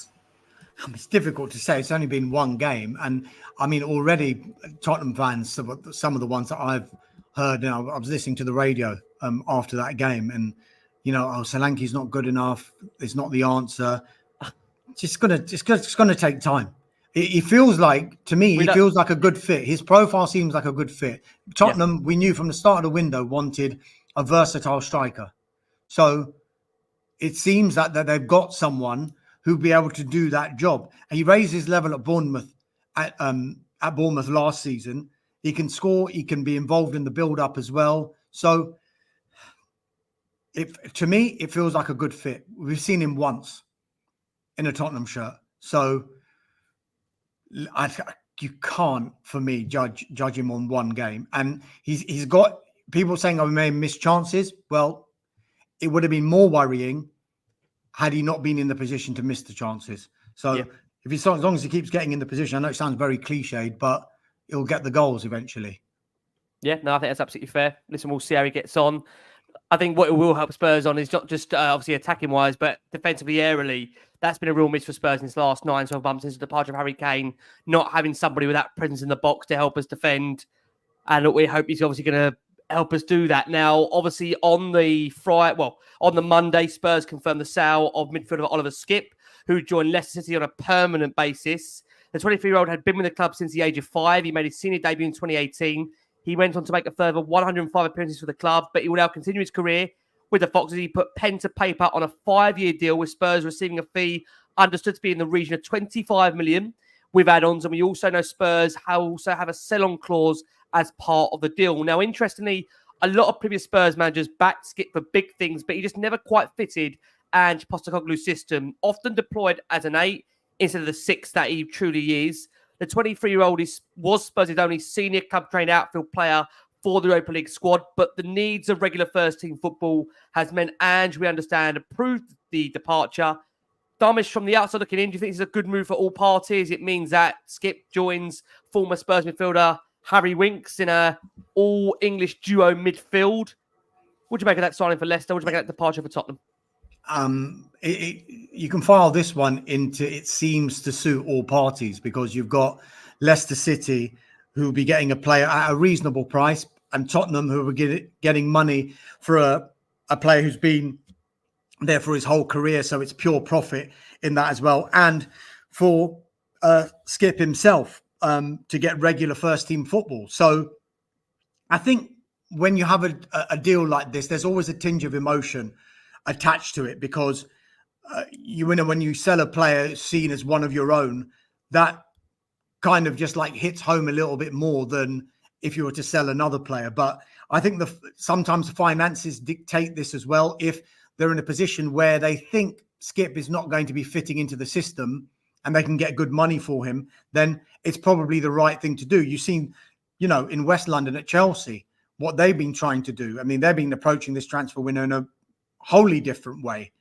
It's difficult to say. It's only been one game, and I mean, already Tottenham fans, some of the ones that I've heard, I was listening to the radio after that game, and Solanke's not good enough. It's not the answer. It's gonna take time. It feels like, to me, it feels like a good fit. His profile seems like a good fit. Tottenham, we knew from the start of the window, wanted a versatile striker. So it seems that they've got someone who'll be able to do that job. And he raised his level at Bournemouth at Bournemouth last season. He can score. He can be involved in the build-up as well. So to me, it feels like a good fit. We've seen him once in a Tottenham shirt. So you can't, for me, judge him on one game. And he's got people saying, we may miss chances. Well, it would have been more worrying had he not been in the position to miss the chances. So as long as he keeps getting in the position, I know it sounds very cliched, but he'll get the goals eventually. Yeah, no, I think that's absolutely fair. Listen, we'll see how he gets on. I think what it will help Spurs on is not just obviously attacking wise, but defensively, aerially. That's been a real miss for Spurs in his last 9-12 months since the departure of Harry Kane, not having somebody with that presence in the box to help us defend. And we hope he's obviously going to help us do that. Now, obviously, on the Monday, Spurs confirmed the sale of midfielder Oliver Skipp, who joined Leicester City on a permanent basis. The 23-year-old had been with the club since the age of 5. He made his senior debut in 2018. He went on to make a further 105 appearances for the club, but he will now continue his career with the Foxes. He put pen to paper on a 5-year deal with Spurs receiving a fee understood to be in the region of 25 million with add-ons. And we also know Spurs also have a sell-on clause as part of the deal. Now, interestingly, a lot of previous Spurs managers backed Skipp for big things, but he just never quite fitted Ange Postecoglou's system, often deployed as an 8 instead of the 6 that he truly is. The 23-year-old was Spurs' only senior club-trained outfield player for the Europa League squad, but the needs of regular first-team football has meant Ange, we understand, approved the departure. Dharmesh, from the outside looking in, do you think it's a good move for all parties? It means that Skipp joins former Spurs midfielder Harry Winks in a all-English duo midfield. What do you make of that signing for Leicester? What do you make of that departure for Tottenham? You can file this one into it seems to suit all parties, because you've got Leicester City, who will be getting a player at a reasonable price, and Tottenham, who will be getting money for a player who's been there for his whole career. So it's pure profit in that as well. And for Skipp himself to get regular first team football. So I think when you have a deal like this, there's always a tinge of emotion attached to it, because when you sell a player seen as one of your own, that kind of just like hits home a little bit more than if you were to sell another player. But I think sometimes the finances dictate this as well. If they're in a position where they think Skipp is not going to be fitting into the system and they can get good money for him, then it's probably the right thing to do. You've seen, in West London at Chelsea, what they've been trying to do. I mean, they've been approaching this transfer window in a wholly different way,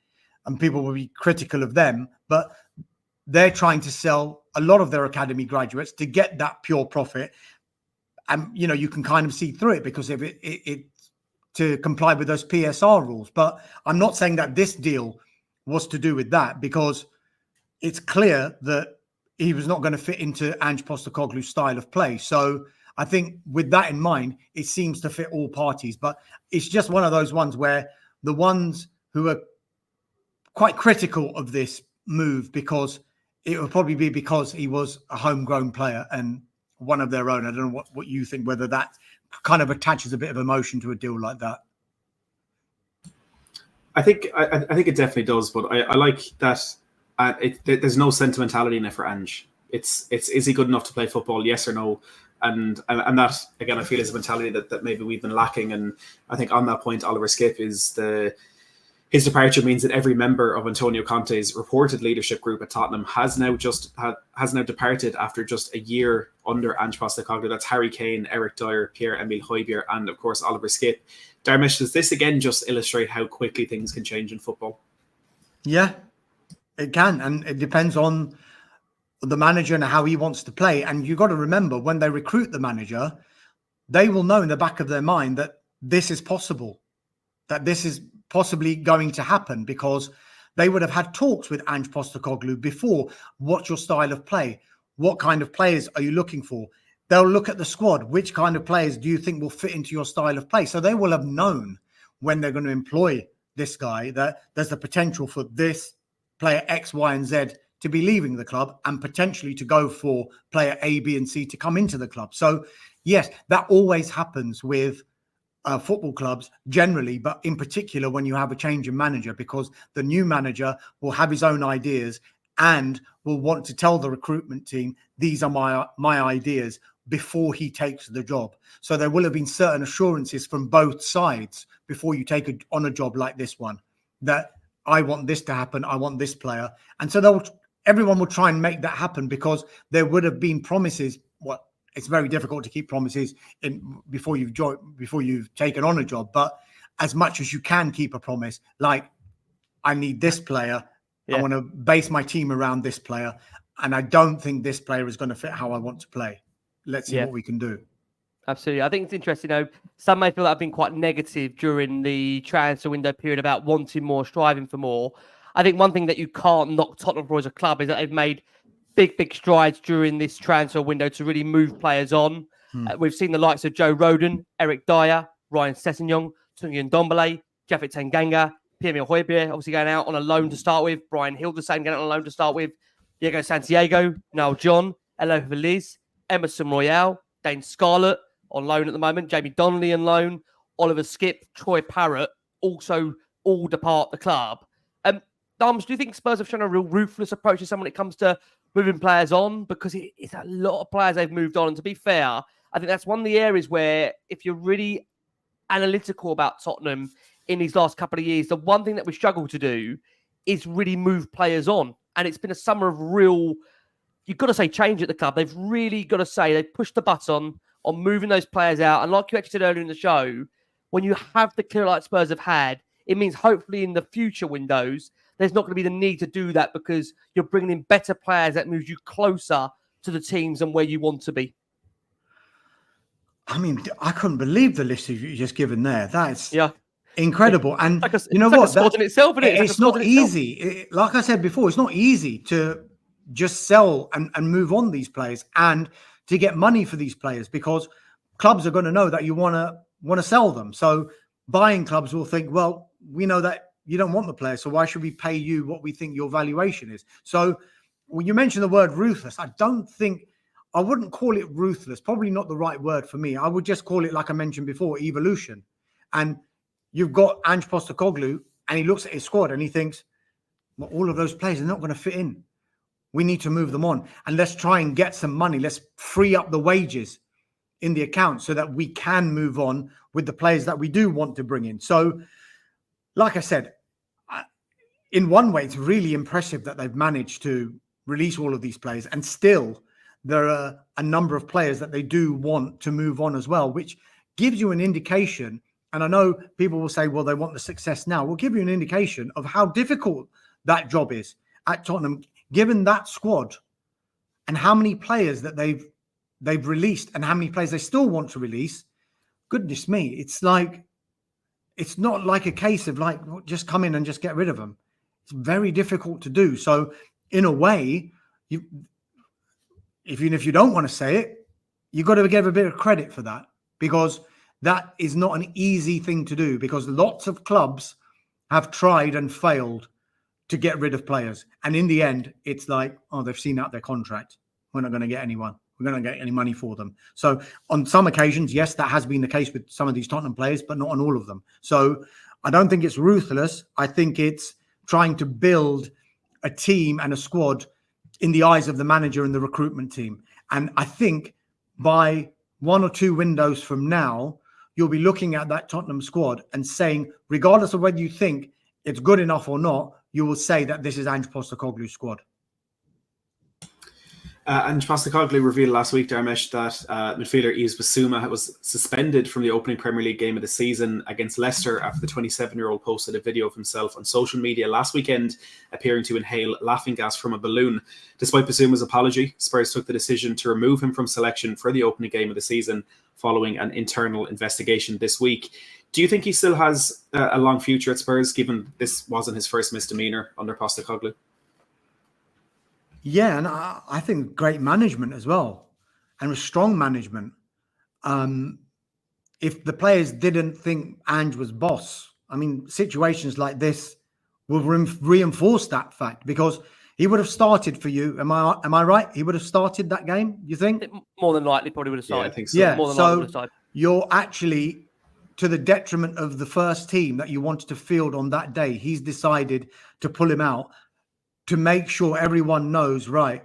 and people will be critical of them, but they're trying to sell a lot of their academy graduates to get that pure profit. And, you can kind of see through it because of it to comply with those PSR rules. But I'm not saying that this deal was to do with that, because it's clear that he was not going to fit into Ange Postecoglou's style of play. So I think with that in mind, it seems to fit all parties. But it's just one of those ones where the ones who are quite critical of this move, because it will probably be because he was a homegrown player and one of their own. I don't know what you think, whether that kind of attaches a bit of emotion to a deal like that. I think it definitely does, but I like that there's no sentimentality in it for Ange. It's is he good enough to play football? Yes or no? And that, again, I feel is a mentality that maybe we've been lacking. And I think on that point, Oliver Skipp his departure means that every member of Antonio Conte's reported leadership group at Tottenham has now departed after just a year under Ange Postecoglou. That's Harry Kane, Eric Dyer, Pierre-Emile Højbjerg, and of course Oliver Skipp. Dharmesh, does this again just illustrate how quickly things can change in football? Yeah, it can, and it depends on the manager and how he wants to play. And you've got to remember, when they recruit the manager, they will know in the back of their mind that this is possible, that this is possibly going to happen, because they would have had talks with Ange Postecoglou before. What's your style of play? What kind of players are you looking for? They'll look at the squad. Which kind of players do you think will fit into your style of play? So they will have known when they're going to employ this guy that there's the potential for this player X, Y, and Z to be leaving the club, and potentially to go for player A, B, and C to come into the club. So yes, that always happens with football clubs generally, but in particular when you have a change in manager, because the new manager will have his own ideas and will want to tell the recruitment team, these are my ideas, before he takes the job. So there will have been certain assurances from both sides before you take on a job like this one, that I want this to happen, I want this player. And so everyone will try and make that happen, because there would have been promises. It's very difficult to keep promises before you've taken on a job. But as much as you can keep a promise, like, I need this player, I want to base my team around this player, and I don't think this player is going to fit how I want to play. Let's see what we can do. Absolutely. I think it's interesting, some may feel that I've been quite negative during the transfer window period about wanting more, striving for more. I think one thing that you can't knock Tottenham for as a club is that they've made big strides during this transfer window to really move players on. We've seen the likes of Joe Rodon, Eric Dyer, Ryan Sessegnon, Tungian Ndombele, Japhet Tanganga, Pierre-Emile Højbjerg, obviously going out on a loan to start with, Brian Hildesheim going out on a loan to start with, Diego Santiago, Noel John, Elo Veliz, Emerson Royale, Dane Scarlett on loan at the moment, Jamie Donnelly on loan, Oliver Skipp, Troy Parrott also all depart the club. Dharmesh, do you think Spurs have shown a real ruthless approach to someone when it comes to moving players on? Because it's a lot of players they've moved on. And to be fair, I think that's one of the areas where, if you're really analytical about Tottenham in these last couple of years, the one thing that we struggle to do is really move players on. And it's been a summer of real, you've got to say, change at the club. They've really got to say they've pushed the button on moving those players out. And like you actually said earlier in the show, when you have the clear light Spurs have had, it means hopefully in the future windows, there's not going to be the need to do that, because you're bringing in better players that moves you closer to the teams and where you want to be. I mean, I couldn't believe the list you've just given there. That's incredible. And you know what? It's in itself, isn't it? It's not easy. Like I said before, it's not easy to just sell and move on these players and to get money for these players, because clubs are going to know that you want to sell them. So buying clubs will think, well, we know that you don't want the player. So why should we pay you what we think your valuation is? So when you mention the word ruthless, I wouldn't call it ruthless. Probably not the right word for me. I would just call it, like I mentioned before, evolution. And you've got Ange Postecoglou, and he looks at his squad and he thinks, well, all of those players are not going to fit in. We need to move them on, and let's try and get some money. Let's free up the wages in the account so that we can move on with the players that we do want to bring in. So, like I said, in one way, it's really impressive that they've managed to release all of these players, and still there are a number of players that they do want to move on as well, which gives you an indication. And I know people will say, well, they want the success now. We'll give you an indication of how difficult that job is at Tottenham, given that squad and how many players that they've released and how many players they still want to release. Goodness me, it's not like a case of like, just come in and just get rid of them. It's very difficult to do. So in a way, even if you don't want to say it, you've got to give a bit of credit for that, because that is not an easy thing to do, because lots of clubs have tried and failed to get rid of players. And in the end, it's like, oh, they've seen out their contract. We're not going to get anyone. We're going to get any money for them. So on some occasions, yes, that has been the case with some of these Tottenham players, but not on all of them. So I don't think it's ruthless. I think it's trying to build a team and a squad in the eyes of the manager and the recruitment team. And I think by 1 or 2 windows from now, you'll be looking at that Tottenham squad and saying, regardless of whether you think it's good enough or not, you will say that this is Ange Postecoglou's squad. Ange Postecoglou revealed last week, Dharmesh, that midfielder Yves Bissouma was suspended from the opening Premier League game of the season against Leicester after the 27-year-old posted a video of himself on social media last weekend appearing to inhale laughing gas from a balloon. Despite Bissouma's apology, Spurs took the decision to remove him from selection for the opening game of the season following an internal investigation this week. Do you think he still has a long future at Spurs, given this wasn't his first misdemeanor under Postecoglou? Yeah, and I think great management as well, and strong management. If the players didn't think Ange was boss, I mean, situations like this will reinforce that fact, because he would have started for you. Am I right? He would have started that game, you think? More than likely, probably would have started. Yeah, I think so. Yeah, more than likely would have started. You're actually, to the detriment of the first team that you wanted to field on that day, he's decided to pull him out to make sure everyone knows, right,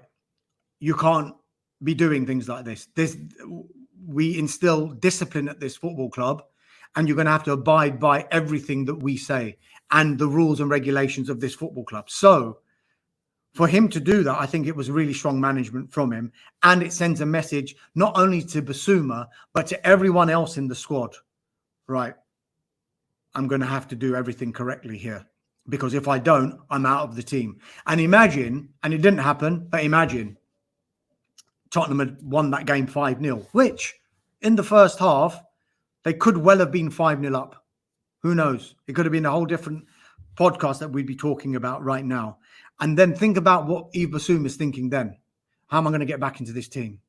you can't be doing things like this. We instill discipline at this football club, and you're going to have to abide by everything that we say and the rules and regulations of this football club. So for him to do that, I think it was really strong management from him. And it sends a message not only to Bissouma, but to everyone else in the squad. Right, I'm going to have to do everything correctly here, because if I don't, I'm out of the team. And imagine, and it didn't happen, but imagine Tottenham had won that game 5-0, which in the first half, they could well have been 5-0 up. Who knows? It could have been a whole different podcast that we'd be talking about right now. And then think about what Yves Bissouma is thinking then. How am I going to get back into this team?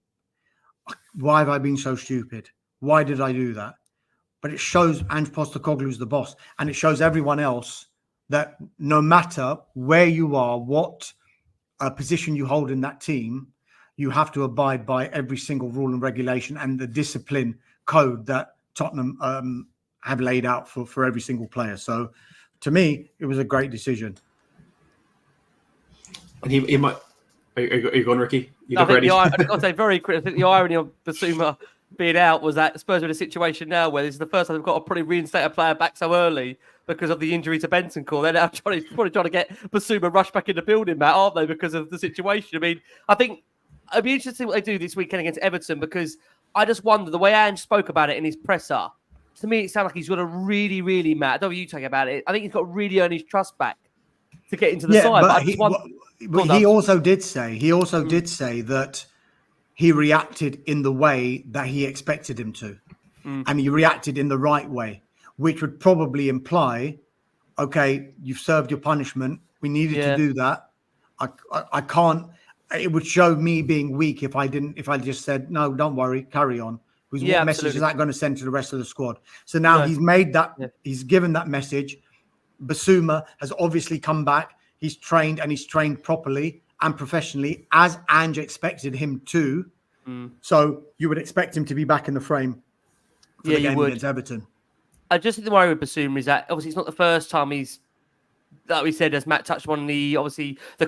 Why have I been so stupid? Why did I do that? But it shows Ange Postecoglou's the boss, and it shows everyone else that no matter where you are, what position you hold in that team, you have to abide by every single rule and regulation and the discipline code that Tottenham have laid out for every single player. So to me, it was a great decision. And he might... Are you going, Ricky? You I think ready? I'll say very quick. I think the irony of Bissouma being out was that Spurs are in a situation now where this is the first time they've got to probably reinstate a player back so early because of the injury to Bentancur. They're now probably trying to get Bissouma rushed back in the building, Matt, aren't they, because of the situation? I mean, I think it'd be interesting to see what they do this weekend against Everton, because I just wonder, the way Ange spoke about it in his presser, to me it sounded like he's got to really, really, Matt, I don't know what you take about it, I think he's got to really earn his trust back to get into the side. But he also did say that he reacted in the way that he expected him to. And he reacted in the right way, which would probably imply, okay, you've served your punishment. We needed to do that. I can't, it would show me being weak if I just said, no, don't worry, carry on. Because what message is that going to send to the rest of the squad? So now he's made that, he's given that message. Bissouma has obviously come back. He's trained properly and professionally, as Ange expected him to. So you would expect him to be back in the frame for the game against Everton. I just think the worry with Bissouma is that obviously it's not the first time he's, like we said, as Matt touched on the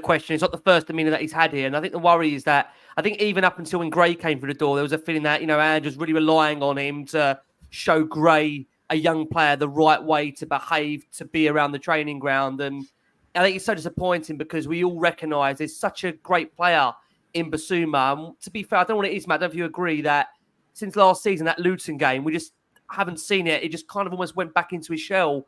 question, it's not the first demeanour that he's had here. And I think the worry is that I think even up until when Gray came through the door, there was a feeling that, Ange was really relying on him to show Gray, a young player, the right way to behave, to be around the training ground. And I think it's so disappointing because we all recognise there's such a great player in Bissouma. And to be fair, I don't know what it is, Matt. I don't know if you agree that since last season, that Luton game, we just haven't seen it. It just kind of almost went back into his shell.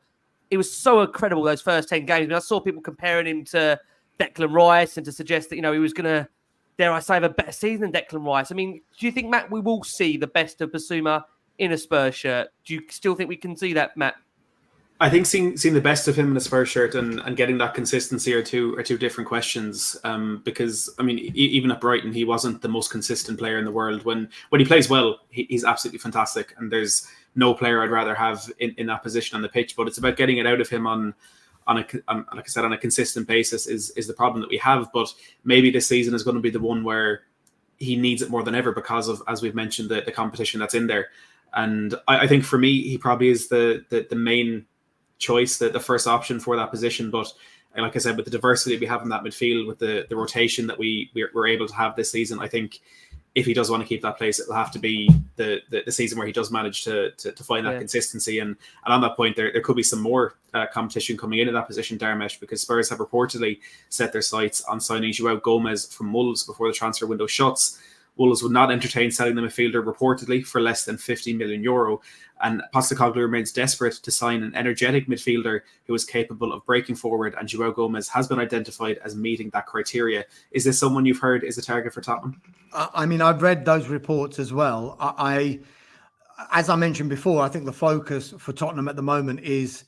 It was so incredible, those first 10 games. I mean, I saw people comparing him to Declan Rice and to suggest that, he was going to, dare I say, have a better season than Declan Rice. I mean, do you think, Matt, we will see the best of Bissouma in a Spurs shirt? Do you still think we can see that, Matt? I think seeing the best of him in a Spurs shirt and getting that consistency are two different questions. Because I mean, even at Brighton, he wasn't the most consistent player in the world. When he plays well, he's absolutely fantastic, and there's no player I'd rather have in that position on the pitch. But it's about getting it out of him on like I said, on a consistent basis is the problem that we have. But maybe this season is going to be the one where he needs it more than ever because of, as we've mentioned, the competition that's in there. And I think for me, he probably is the main choice, the first option for that position. But like I said, with the diversity we have in that midfield, with the rotation that we're able to have this season, I think if he does want to keep that place, it'll have to be the season where he does manage to find that consistency. And on that point, there could be some more competition coming into that position, Dharmesh, because Spurs have reportedly set their sights on signing João Gomes from Wolves before the transfer window shuts. Wolves would not entertain selling the midfielder reportedly for less than €50 million. And Postecoglou remains desperate to sign an energetic midfielder who is capable of breaking forward, and João Gomes has been identified as meeting that criteria. Is this someone you've heard is a target for Tottenham? I mean, I've read those reports as well. As I mentioned before, I think the focus for Tottenham at the moment is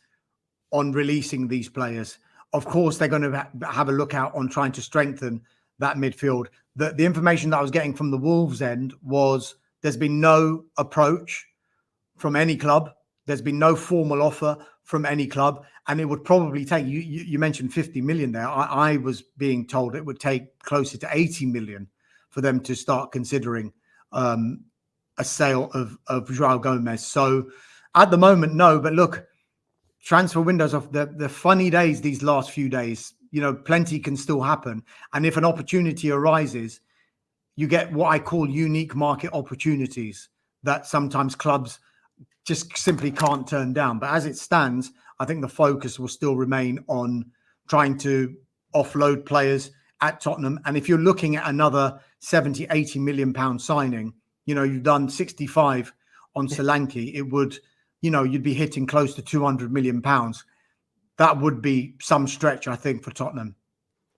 on releasing these players. Of course, they're going to have a look out on trying to strengthen that midfield. The information that I was getting from the Wolves end was there's been no approach from any club. There's been no formal offer from any club. And it would probably take, you mentioned 50 million there. I was being told it would take closer to 80 million for them to start considering a sale of João Gomes. So at the moment, no. But look, transfer windows of the funny days these last few days. Plenty can still happen. And if an opportunity arises, you get what I call unique market opportunities that sometimes clubs just simply can't turn down. But as it stands, I think the focus will still remain on trying to offload players at Tottenham. And if you're looking at another 70, 80 million pound signing, you've done 65 on Solanke, it would, you'd be hitting close to 200 million pounds. That would be some stretch, I think, for Tottenham.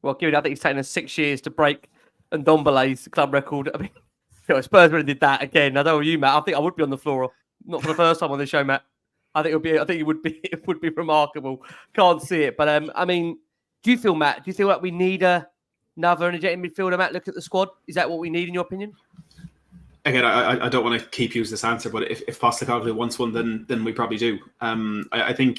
Well, given I think it's taken us 6 years to break Ndombele's club record. I mean, Spurs really did that again. I don't know you, Matt. I think I would be on the floor, not for the first time on the show, Matt. I think it would be remarkable. Can't see it, but I mean, do you feel, Matt? Do you feel like we need another energetic midfielder, Matt? Look at the squad. Is that what we need, in your opinion? Again, I don't want to keep using this answer, but if Postecoglou wants one, then we probably do. I think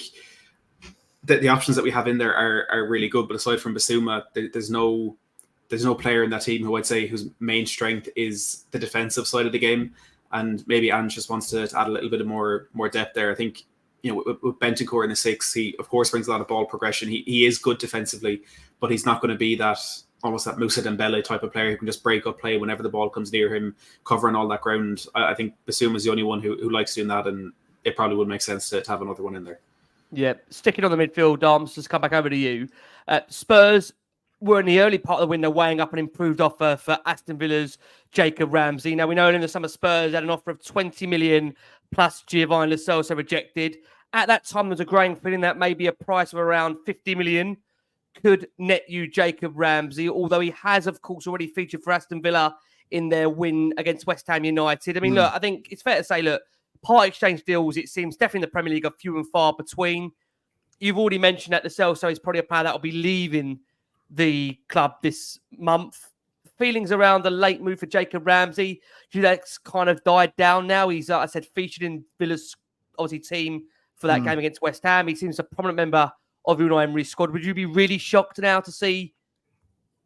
that the options that we have in there are really good, but aside from Bissouma, there's no player in that team who I'd say whose main strength is the defensive side of the game, and maybe Ange just wants to add a little bit of more depth there. I think with Bentancur in the six, he of course brings a lot of ball progression. He is good defensively, but he's not going to be that Moussa Dembele type of player who can just break up play whenever the ball comes near him, covering all that ground. I think Bissouma is the only one who likes doing that, and it probably would make sense to have another one in there. Yeah, sticking on the midfield, Doms, just come back over to you. Spurs were in the early part of the window weighing up an improved offer for Aston Villa's Jacob Ramsey. Now, we know in the summer Spurs had an offer of 20 million plus Giovanni Lo Celso rejected. At that time, there was a growing feeling that maybe a price of around 50 million could net you Jacob Ramsey, although he has, of course, already featured for Aston Villa in their win against West Ham United. I mean, look, I think it's fair to say, look, part exchange deals, it seems, definitely in the Premier League are few and far between. You've already mentioned that Lo Celso is probably a player that will be leaving the club this month. Feelings around the late move for Jacob Ramsey, do you think that's kind of died down now? He's, I said, featured in Villa's obviously team for that game against West Ham. He seems a prominent member of Unai Emery's squad. Would you be really shocked now to see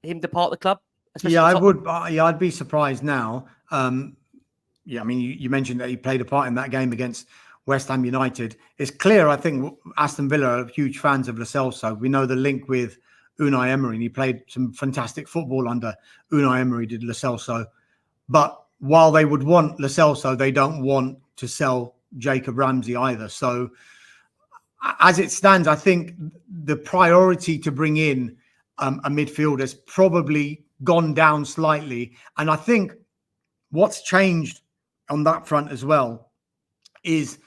him depart the club? Yeah, I would. Yeah, I'd be surprised now. Yeah, I mean, you mentioned that he played a part in that game against West Ham United. It's clear, I think, Aston Villa are huge fans of Lo Celso. We know the link with Unai Emery, and he played some fantastic football under Unai Emery, did Lo Celso. But while they would want Lo Celso, they don't want to sell Jacob Ramsey either. So as it stands, I think the priority to bring in a midfielder has probably gone down slightly. And I think what's changed on that front as well is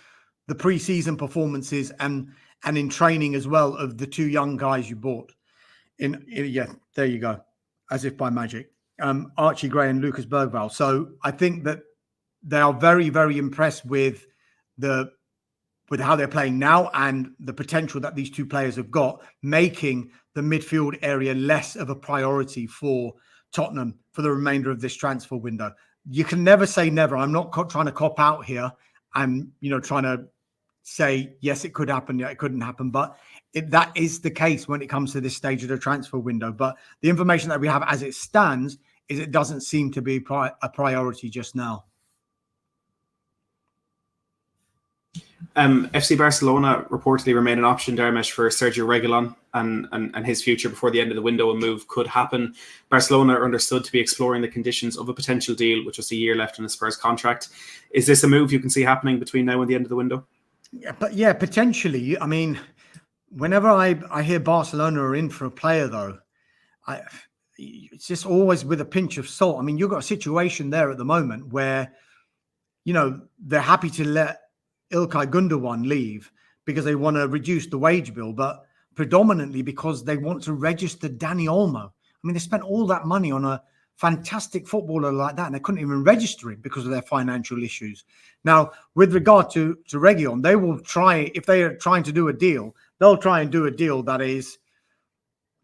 the pre-season performances and in training as well of the two young guys you bought. Yeah, there you go, as if by magic. Archie Gray and Lucas Bergvall. So I think that they are very, very impressed with how they're playing now and the potential that these two players have got, making the midfield area less of a priority for Tottenham for the remainder of this transfer window. You can never say never. I'm not trying to cop out here and, trying to say, yes, it could happen, yeah, it couldn't happen. But that is the case when it comes to this stage of the transfer window. But the information that we have as it stands is it doesn't seem to be a priority just now. FC Barcelona reportedly remain an option, Dharmesh, for Sergio Reguilon and his future before the end of the window. A move could happen. Barcelona are understood to be exploring the conditions of a potential deal with just a year left in the Spurs contract. Is this a move you can see happening between now and the end of the window? Yeah, potentially. I mean, whenever I hear Barcelona are in for a player, though, it's just always with a pinch of salt. I mean, you've got a situation there at the moment where, they're happy to let Ilkay Gundogan leave because they want to reduce the wage bill, but predominantly because they want to register Dani Olmo. I mean, they spent all that money on a fantastic footballer like that, and they couldn't even register him because of their financial issues. Now, with regard to Reguilon, they will try, if they are trying to do a deal, they'll try and do a deal that is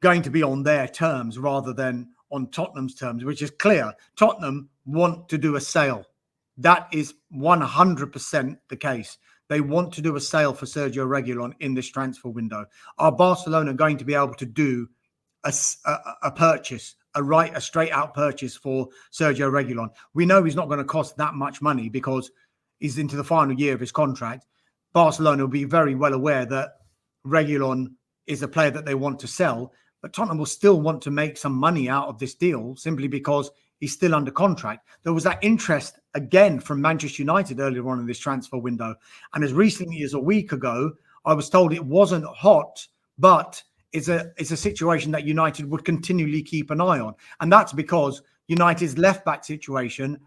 going to be on their terms rather than on Tottenham's terms, which is clear. Tottenham want to do a sale. That is 100% the case. They want to do a sale for Sergio Reguilon in this transfer window. Are Barcelona going to be able to do a purchase, a straight out purchase for Sergio Reguilon? We know he's not going to cost that much money because he's into the final year of his contract. Barcelona will be very well aware that Reguilon is a player that they want to sell, but Tottenham will still want to make some money out of this deal simply because he's still under contract. There was that interest again from Manchester United earlier on in this transfer window. And as recently as a week ago, I was told it wasn't hot, but it's a situation that United would continually keep an eye on. And that's because United's left-back situation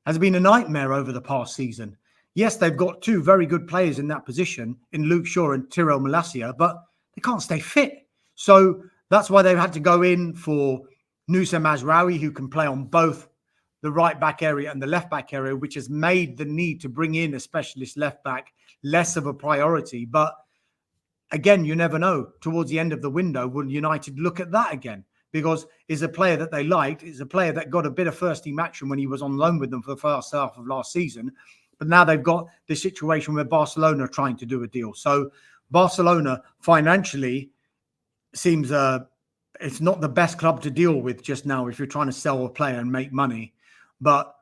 has been a nightmare over the past season. Yes, they've got two very good players in that position, in Luke Shaw and Tyrell Malacia, but they can't stay fit. So that's why they've had to go in for Nusra Mazraoui, who can play on both the right back area and the left back area, which has made the need to bring in a specialist left back less of a priority. But again, you never know. Towards the end of the window, will United look at that again? Because it's a player that they liked. It's a player that got a bit of first team action when he was on loan with them for the first half of last season. But now they've got this situation where Barcelona are trying to do a deal. So Barcelona financially seems it's not the best club to deal with just now if you're trying to sell a player and make money. But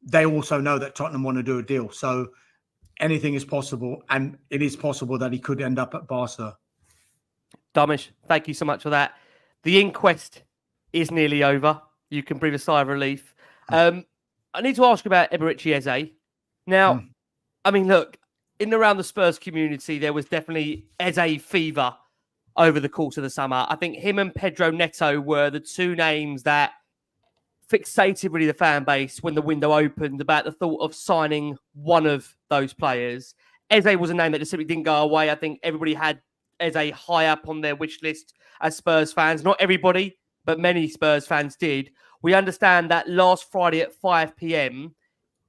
they also know that Tottenham want to do a deal. So anything is possible. And it is possible that he could end up at Barca. Dharmesh, thank you so much for that. The inquest is nearly over. You can breathe a sigh of relief. I need to ask about Eberechi Eze. Now, I mean, look, in and around the Spurs community, there was definitely Eze fever over the course of the summer. I think him and Pedro Neto were the two names that fixated really the fan base when the window opened about the thought of signing one of those players. Eze was a name that just simply didn't go away. I think everybody had Eze high up on their wish list as Spurs fans. Not everybody, but many Spurs fans did. We understand that last Friday at 5 p.m,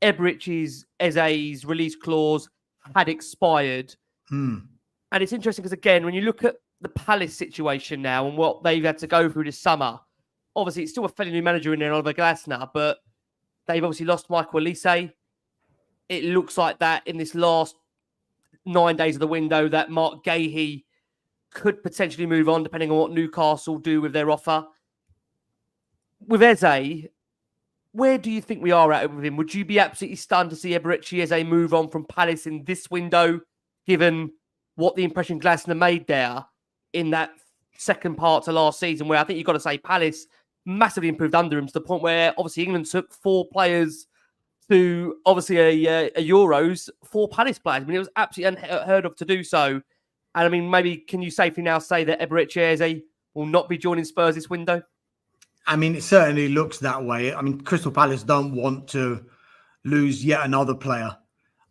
Eze's release clause had expired. And it's interesting because, again, when you look at the Palace situation now and what they've had to go through this summer, obviously it's still a fairly new manager in there, Oliver Glasner, but they've obviously lost Michael Olise. It looks like that in this last 9 days of the window that Mark Gahey could potentially move on depending on what Newcastle do with their offer. With Eze, where do you think we are at with him? Would you be absolutely stunned to see Eberechi Eze move on from Palace in this window, given what the impression Glasner made there in that second part to last season, where I think you've got to say Palace massively improved under him to the point where obviously England took 4 players to obviously a Euros, 4 Palace players. I mean, it was absolutely unheard of to do so. And I mean, maybe can you safely now say that Eberechi Eze will not be joining Spurs this window? I mean, it certainly looks that way. I mean, Crystal Palace don't want to lose yet another player.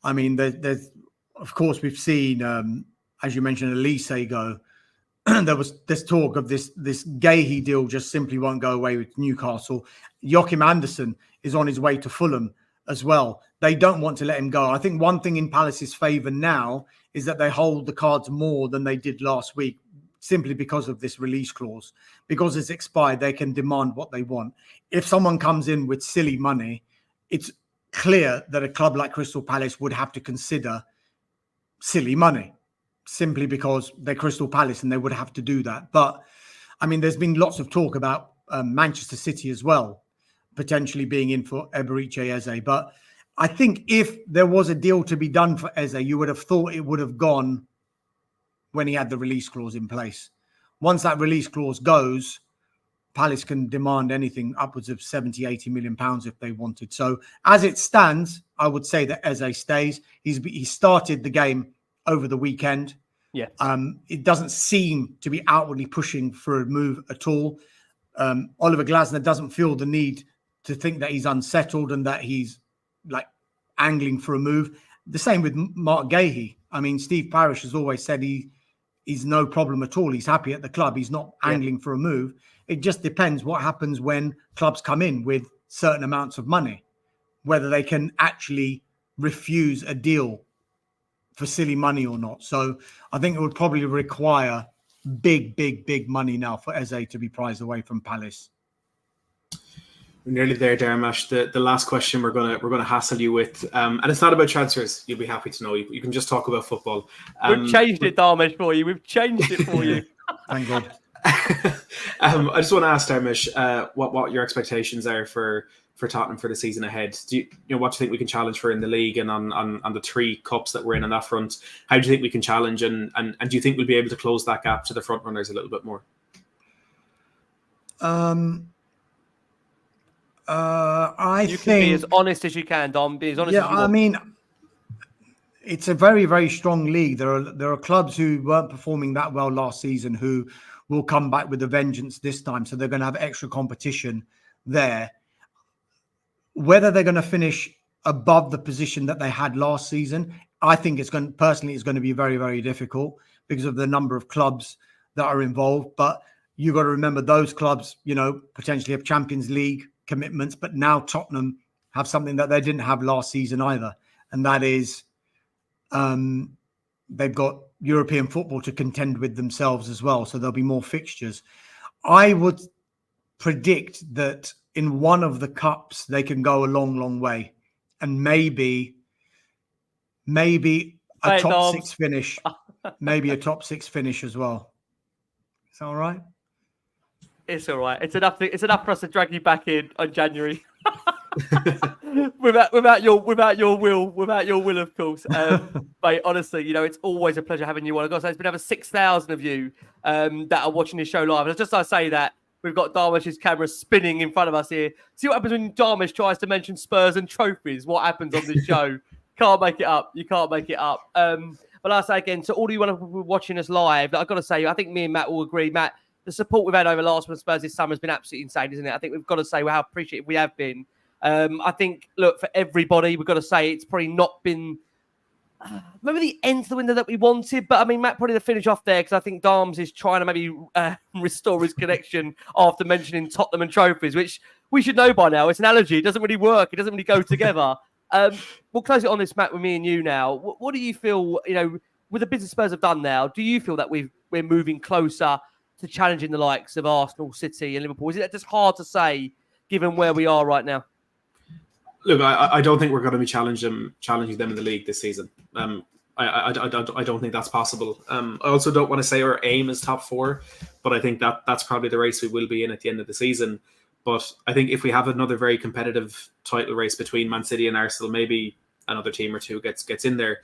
I mean, there's of course, we've seen, as you mentioned, Elise go. There was this talk of this Gahey deal just simply won't go away with Newcastle. Joachim Andersen is on his way to Fulham as well. They don't want to let him go. I think one thing in Palace's favour now is that they hold the cards more than they did last week, simply because of this release clause. Because it's expired, they can demand what they want. If someone comes in with silly money, it's clear that a club like Crystal Palace would have to consider silly money, simply because they're Crystal Palace and they would have to do that. But, I mean, there's been lots of talk about Manchester City as well, potentially being in for Eberechi Eze. But I think if there was a deal to be done for Eze, you would have thought it would have gone when he had the release clause in place. Once that release clause goes, Palace can demand anything upwards of 70, 80 million pounds if they wanted. So as it stands, I would say that Eze stays. He started the game over the weekend. Yeah. It doesn't seem to be outwardly pushing for a move at all. Oliver Glasner doesn't feel the need to think that he's unsettled and that he's like angling for a move. The same with Mark Gahey. I mean, Steve Parish has always said he's no problem at all. He's happy at the club. He's not angling for a move. It just depends what happens when clubs come in with certain amounts of money, whether they can actually refuse a deal for silly money or not. So I think it would probably require big money now for Eze to be prized away from Palace. We're nearly there, Dharmesh. The last question we're gonna hassle you with, and it's not about transfers. You'll be happy to know. You can just talk about football. We've changed it, Dharmesh, for you. We've changed it for you. Thank God. I just want to ask Dharmesh what your expectations are for Tottenham for the season ahead. Do you know what do you think we can challenge for in the league and on the 3 cups that we're in on that front? How do you think we can challenge and do you think we'll be able to close that gap to the front runners a little bit more? You can be as honest as you can, Dom. Be as honest as you want. I mean, it's a very strong league. There are clubs who weren't performing that well last season who will come back with a vengeance this time. So they're going to have extra competition there. Whether they're going to finish above the position that they had last season, I think it's going to be very difficult because of the number of clubs that are involved. But you've got to remember those clubs, potentially have Champions League commitments, but now Tottenham have something that they didn't have last season either. And that is they've got European football to contend with themselves as well. So there'll be more fixtures. I would predict that in one of the cups, they can go a long way. And maybe a top 6 finish. Maybe a top 6 finish as well. Is that all right? It's all right. It's enough for us to drag you back in on January. without your will, of course. Mate, honestly, it's always a pleasure having you on. I've got to say, it's been over 6,000 of you that are watching this show live. And just I say that, we've got Dharmesh's camera spinning in front of us here. See what happens when Dharmesh tries to mention Spurs and trophies. What happens on this show? Can't make it up. You can't make it up. But I'll say again, to all of you watching us live, I've got to say, I think me and Matt will agree. Matt, the support we've had over last month Spurs this summer has been absolutely insane, isn't it? I think we've got to say how appreciative we have been. I think, look, for everybody, we've got to say it's probably not been maybe the end of the window that we wanted. But, I mean, Matt, probably to finish off there, because I think Darms is trying to maybe restore his connection after mentioning Tottenham and trophies, which we should know by now. It's an allergy. It doesn't really work. It doesn't really go together. We'll close it on this, Matt, with me and you now. What do you feel, with the business Spurs have done now, do you feel that we're moving closer to challenging the likes of Arsenal, City and Liverpool? Is it just hard to say, given where we are right now? Look, I don't think we're going to be challenging them in the league this season. I don't think that's possible. I also don't want to say our aim is top 4, but I think that's probably the race we will be in at the end of the season. But I think if we have another very competitive title race between Man City and Arsenal, maybe another team or two gets in there.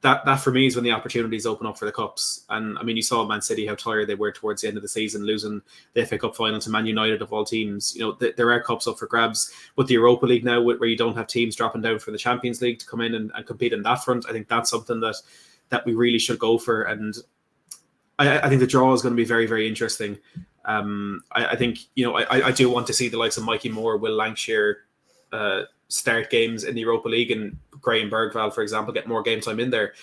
That for me is when the opportunities open up for the cups. And I mean, you saw Man City, how tired they were towards the end of the season, losing the FA Cup final to Man United of all teams. You know, there are cups up for grabs. But the Europa League now, where you don't have teams dropping down for the Champions League to come in and compete in that front, I think that's something that we really should go for. And I think the draw is going to be very, very interesting. I think, you know, I do want to see the likes of Mikey Moore, Will Lancashire start games in the Europa League, and Graham Bergvall, for example, get more game time in there.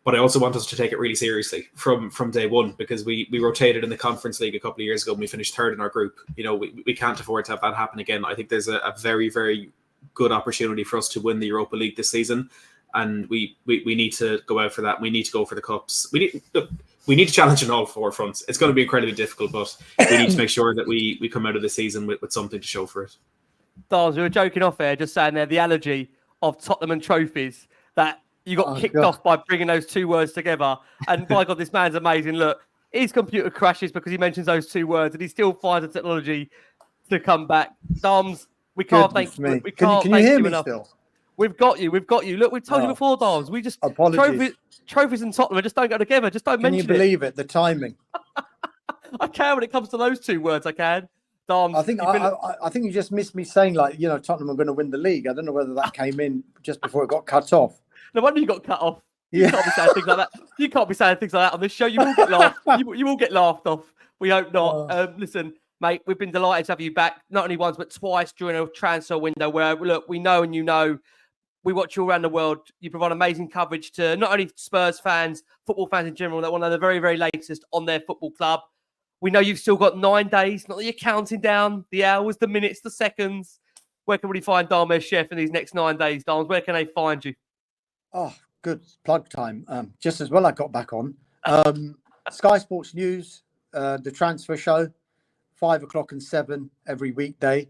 But I also want us to take it really seriously from day one, because we rotated in the Conference League a couple of years ago and we finished third in our group. You know, we can't afford to have that happen again. I think there's a very, very good opportunity for us to win the Europa League this season, and we need to go out for that. We need to go for the cups. We need to challenge on all 4 fronts. It's going to be incredibly difficult, but we need to make sure that we come out of the season with something to show for it. Dars, we were joking off there, just saying there, the allergy of Tottenham and trophies, that you got kicked off by bringing those 2 words together. And by God, this man's amazing. Look, his computer crashes because he mentions those 2 words, and he still finds the technology to come back. Dams, we can't thank you. We can't can you thank hear you me enough. still? We've got you. Look, we've told you before, Dams. We just apologies. Trophies and Tottenham just don't go together. Just don't mention it. Can you believe it? The timing. I can when it comes to those 2 words. I can. Dams, I think you just missed me saying, like, you know, Tottenham are going to win the league. I don't know whether that came in just before it got cut off. No wonder you got cut off. You can't be saying things like that. You can't be saying things like that on this show. You will get laughed. You will get laughed off. We hope not. Listen, mate, we've been delighted to have you back, not only once but twice during a transfer window. Where, look, we know and you know, we watch you around the world. You provide amazing coverage to not only Spurs fans, football fans in general, that want to know the very, very latest on their football club. We know you've still got 9 days. Not that you're counting down the hours, the minutes, the seconds. Where can we find Dharmesh Sheth in these next 9 days, Dharmesh? Where can they find you? Oh, good plug time. Just as well I got back on. Sky Sports News, the transfer show, 5 o'clock and 7 every weekday.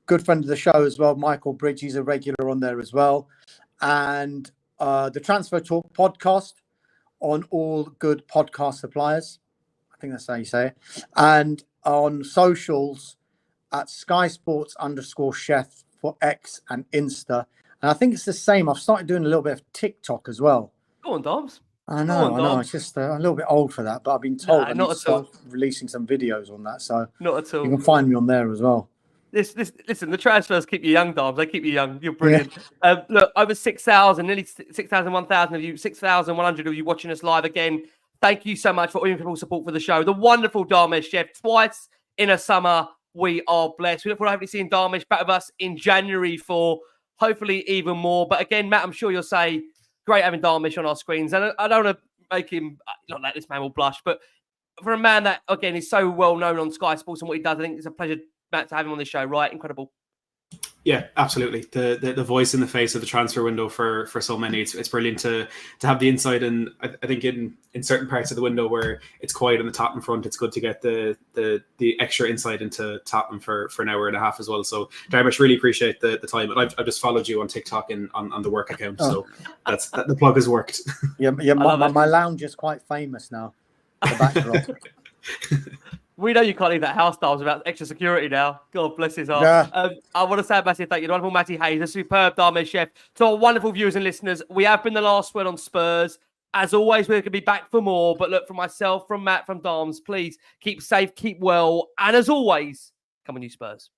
Good friend of the show as well, Michael Bridge. He's a regular on there as well. And the Transfer Talk podcast on all good podcast suppliers. I think that's how you say it. And on socials at Sky Sports_Sheth for X and Insta. And I think it's the same. I've started doing a little bit of TikTok as well. Go on, Dobbs. I know. It's just a little bit old for that, but I've been told I need to start releasing some videos on that. So not at all. You can find me on there as well. Listen, the transfers keep you young, Dobbs. They keep you young. You're brilliant. Yeah. Look, over 6,000, nearly 6,000, 1,000 of you, 6,100 of you watching us live again. Thank you so much for all your incredible support for the show. The wonderful Dharmesh Sheth, twice in a summer. We are blessed. We look forward to hopefully seeing Dharmesh back with us in January for hopefully even more. But again, Matt, I'm sure you'll say, great having Dharmesh on our screens. And I don't want to make him, not like this man will blush, but for a man that, again, is so well known on Sky Sports and what he does, I think it's a pleasure, Matt, to have him on the show, right? Incredible. Yeah, absolutely. The voice in the face of the transfer window for so many. It's brilliant to have the insight, and I think in certain parts of the window where it's quiet on the Tottenham front, it's good to get the extra insight into Tottenham for an hour and a half as well. So very much really appreciate the time. And I've just followed you on TikTok and on the work account. So the plug has worked. Yeah. My lounge is quite famous now. The backdrop. We know you can't leave that house, Dars, without extra security now. God bless his heart. Yeah. I want to say a massive thank you to wonderful Matty Hayes, a superb Dharmesh Sheth, to our wonderful viewers and listeners. We have been the last word on Spurs. As always, we're going to be back for more. But look, from myself, from Matt, from Dharms, please keep safe, keep well. And as always, come on, you Spurs.